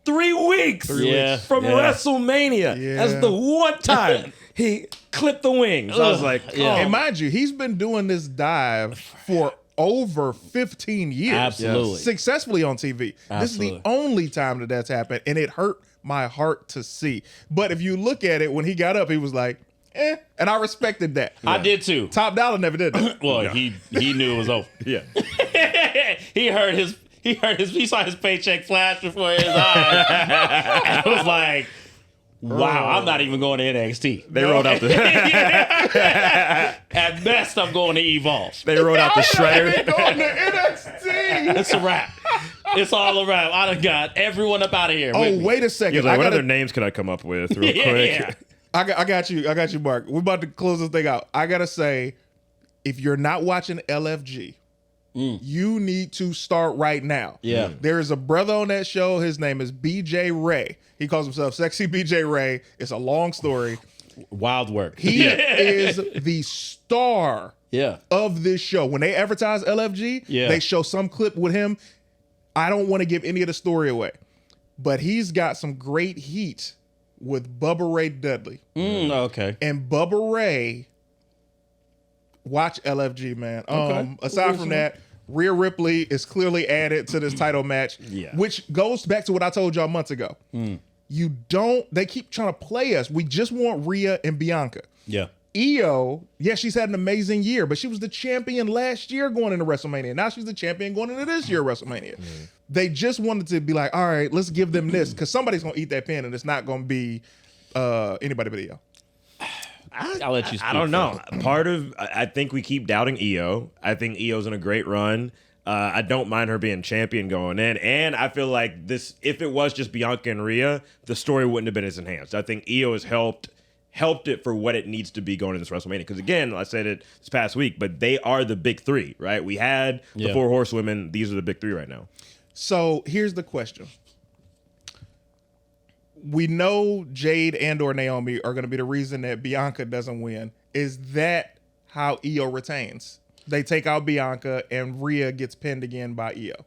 3 weeks from WrestleMania, that's the one time he clipped the wings. I was like, And mind you, he's been doing this dive for over 15 years. Absolutely. Successfully on TV. This is the only time that that's happened, and it hurt my heart to see. But if you look at it, when he got up, he was like, and I respected that. I did too. Top Dollar never did that. Well, he knew it was over. Yeah. He saw his paycheck flash before his eyes. And it was like, wow, I'm not even going to NXT. They wrote out the At best, I'm going to Evolve. they wrote out the shredder. Going to NXT. It's a wrap. It's all a wrap. I done got everyone up out of here. Oh, wait a second. He's like, what gotta- other names can I come up with real Yeah, quick? yeah. I got you, Mark. We're about to close this thing out. I gotta say, if you're not watching LFG, you need to start right now. Yeah. There is a brother on that show. His name is BJ Ray. He calls himself Sexy BJ Ray. It's a long story. Wild work. He is the star of this show. When they advertise LFG, they show some clip with him. I don't want to give any of the story away, but he's got some great heat with Bubba Ray Dudley. Okay. And Bubba Ray, watch LFG, man. Aside from that, Rhea Ripley is clearly added to this title match, which goes back to what I told y'all months ago. They keep trying to play us. We just want Rhea and Bianca. Yeah. Io, yeah, she's had an amazing year, but she was the champion last year going into WrestleMania. Now she's the champion going into this year WrestleMania. They just wanted to be like, all right, let's give them this because somebody's gonna eat that pin, and it's not gonna be anybody but Io. I'll let you speak. I don't know. I think we keep doubting Io. I think Io's in a great run. I don't mind her being champion going in. And I feel like this, if it was just Bianca and Rhea, the story wouldn't have been as enhanced. I think Io has helped it for what it needs to be going into this WrestleMania. Because again, I said it this past week, but they are the big three, right? We had the four horsewomen. These are the big three right now. So here's the question. We know Jade and or Naomi are going to be the reason that Bianca doesn't win. Is that how Io retains? They take out Bianca and Rhea gets pinned again by Io.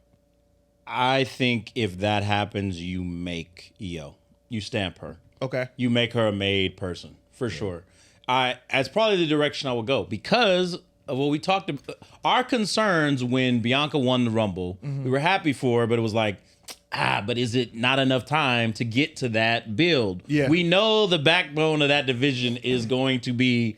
I think if that happens, you make Io. You stamp her. Okay. You make her a made person for sure. That's probably the direction I would go because of what we talked about. Our concerns when Bianca won the Rumble, we were happy for her, but it was like, but is it not enough time to get to that build? Yeah. We know the backbone of that division is going to be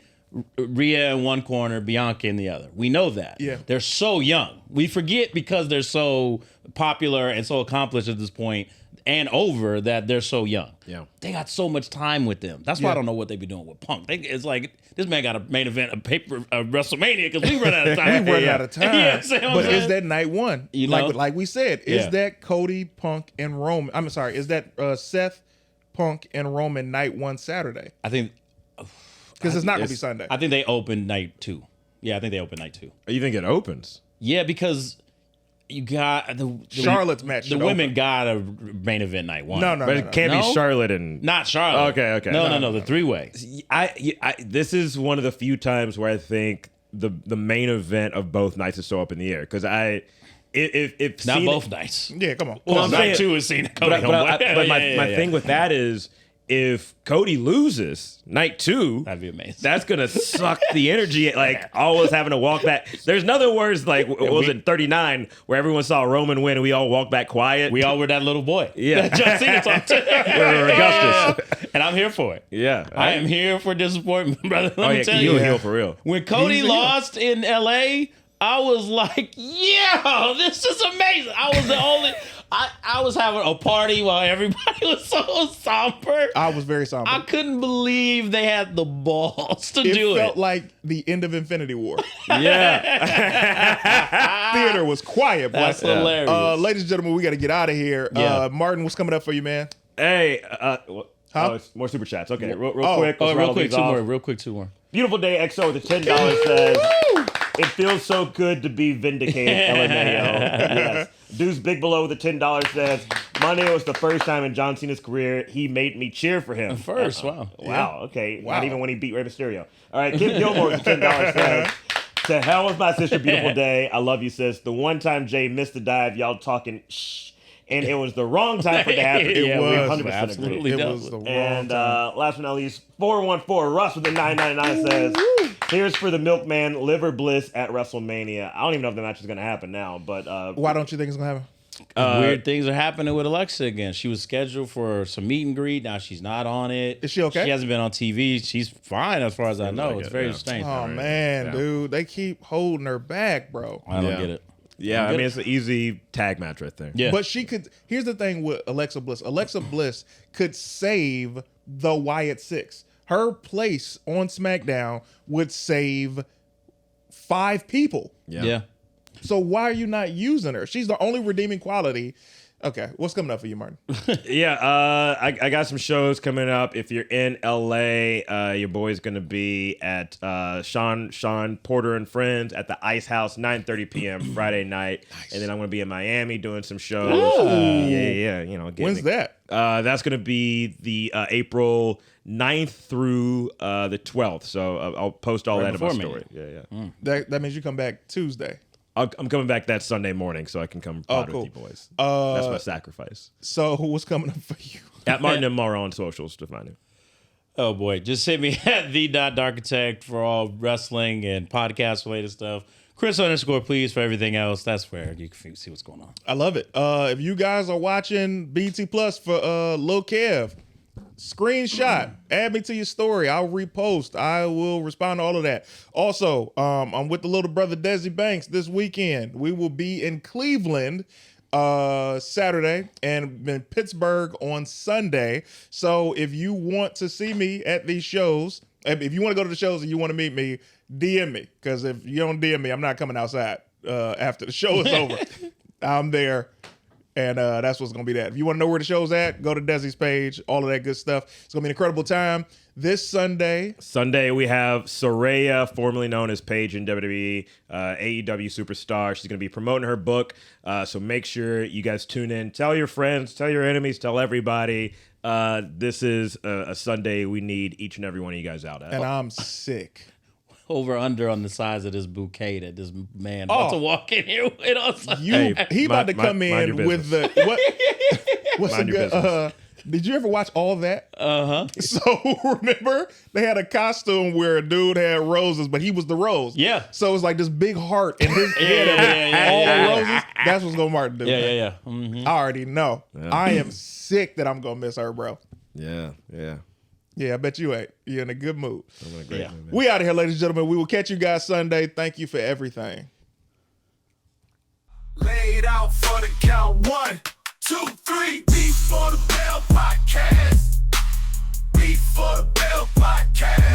Rhea in one corner, Bianca in the other. We know that. Yeah. They're so young. We forget because they're so popular and so accomplished at this point and over that they're so young. Yeah. They got so much time with them. That's why I don't know what they be doing with Punk. It's like, this man got a main event, a WrestleMania because we run out of time. We run out of time. Yeah, see what I'm but saying? is that night one? You know? Like we said, is that Cody, Punk, and Roman? I'm sorry, is that Seth, Punk, and Roman night one Saturday? I think Because it's not going to be Sunday. I think they open night 2. Yeah, I think they open night 2. You think it opens? Yeah, because you got the Charlotte's match. The should women open. got a main event night 1. No. But it can't No? be Charlotte and... Not Charlotte. Okay. No, the 3-way. This is one of the few times where I think the main event of both nights is so up in the air. Because if Not Cena- both nights. Yeah, come on. Well, I'm night saying- 2 is Cena. Cody. But my thing with that is if Cody loses night 2, That'd be amazing. that's gonna suck the energy. Like always having to walk back. There's nothing worse. Like what was it 39 where everyone saw Roman win and we all walked back quiet. We all were that little boy. Yeah. John Cena talked to. We're Augustus. And I'm here for it. Yeah, I am here for disappointment, brother. Let me tell you you. a heel for real. When Cody He's a heel. lost in LA, I was like, yo, this is amazing. I was the only... I was having a party while everybody was so somber. I was very somber. I couldn't believe they had the balls to it do felt it. like the end of Infinity War. Yeah. Theater was quiet, boy. That's hilarious. Ladies and gentlemen, we got to get out of here. Yeah. Martin, what's coming up for you, man? Hey. It's more super chats. Okay, real quick. Oh, let's real rattle quick, these two off. more. Real quick, 2 more. Beautiful Day XO with the $10 says, it feels so good to be vindicated, LMAO. Yes. Deuce Big Below with the $10 says, Monday was the first time in John Cena's career he made me cheer for him. First, wow. Wow, okay. Wow. Not even when he beat Rey Mysterio. All right, Kim Gilmore with the $10 says, to hell with my sister, beautiful day. I love you, sis. The one time Jay missed the dive, y'all talking shh. And it was the wrong time for it to happen. It we was, 100% absolutely. agree. It does. was the wrong And time. last but not least, 414 Russ with the 999 says, here's for the Milkman Liver Bliss at WrestleMania. I don't even know if the match is going to happen now, but Why don't you think it's going to happen? Weird things are happening with Alexa again. She was scheduled for some meet and greet. Now she's not on it. Is she okay? She hasn't been on TV. She's fine as far as I know. like It's it, very yeah. strange. Oh, man, dude. They keep holding her back, bro. I don't Yeah. get it. yeah, I mean, it's an easy tag match right there. Yeah. But she could. Here's the thing with Alexa Bliss. Alexa Bliss could save the Wyatt Six. Her place on SmackDown would save 5 people. Yeah. So why are you not using her? She's the only redeeming quality. Okay, what's coming up for you, Martin? Yeah, I got some shows coming up. If you're in LA, your boy's gonna be at Sean Porter and Friends at the Ice House, 9:30 p.m. Friday night, and then I'm gonna be in Miami doing some shows. Yeah. You know, When's that? That's gonna be the April 9th through the 12th. So I'll post all that in my before story. Mania. Yeah. That means you come back Tuesday. I'm coming back that Sunday morning, so I can come pod cool. with you boys. That's my sacrifice. So what's coming up for you? At Martin and Mara on socials to find him. Oh boy, just hit me at the.darkitect for all wrestling and podcast related stuff. Chris _ please for everything else. That's where you can see what's going on. I love it. If you guys are watching BT Plus for Lil Kev, screenshot, add me to your story. I'll repost. I will respond to all of that. Also, I'm with the little brother Desi Banks this weekend. We will be in Cleveland Saturday and in Pittsburgh on Sunday. So if you want to see me at these shows, if you want to go to the shows and you want to meet me, DM me. Because if you don't DM me, I'm not coming outside after the show is over. I'm there. And that's what's going to be that. If you want to know where the show's at, go to Desi's page, all of that good stuff. It's going to be an incredible time. This Sunday, we have Soraya, formerly known as Paige in WWE, AEW superstar. She's going to be promoting her book. So make sure you guys tune in. Tell your friends, tell your enemies, tell everybody. This is a Sunday we need each and every one of you guys out at. And I'm sick. Over under on the size of this bouquet that this man about to walk in here with. He about to come in with the what's Mind a your good did you ever watch All That? So remember they had a costume where a dude had roses, but he was the rose. Yeah. So it's like this big heart in his head. All the roses. That's what's gonna Martin do. Yeah. Mm-hmm. I already know. Yeah. I am sick that I'm gonna miss her, bro. Yeah. Yeah, I bet you ain't. You're in a good mood. I'm in a great mood, man. We out of here, ladies and gentlemen. We will catch you guys Sunday. Thank you for everything. Laid out for the count. 1, 2, 3. Beat for the Bell Podcast. Beat for the Bell Podcast.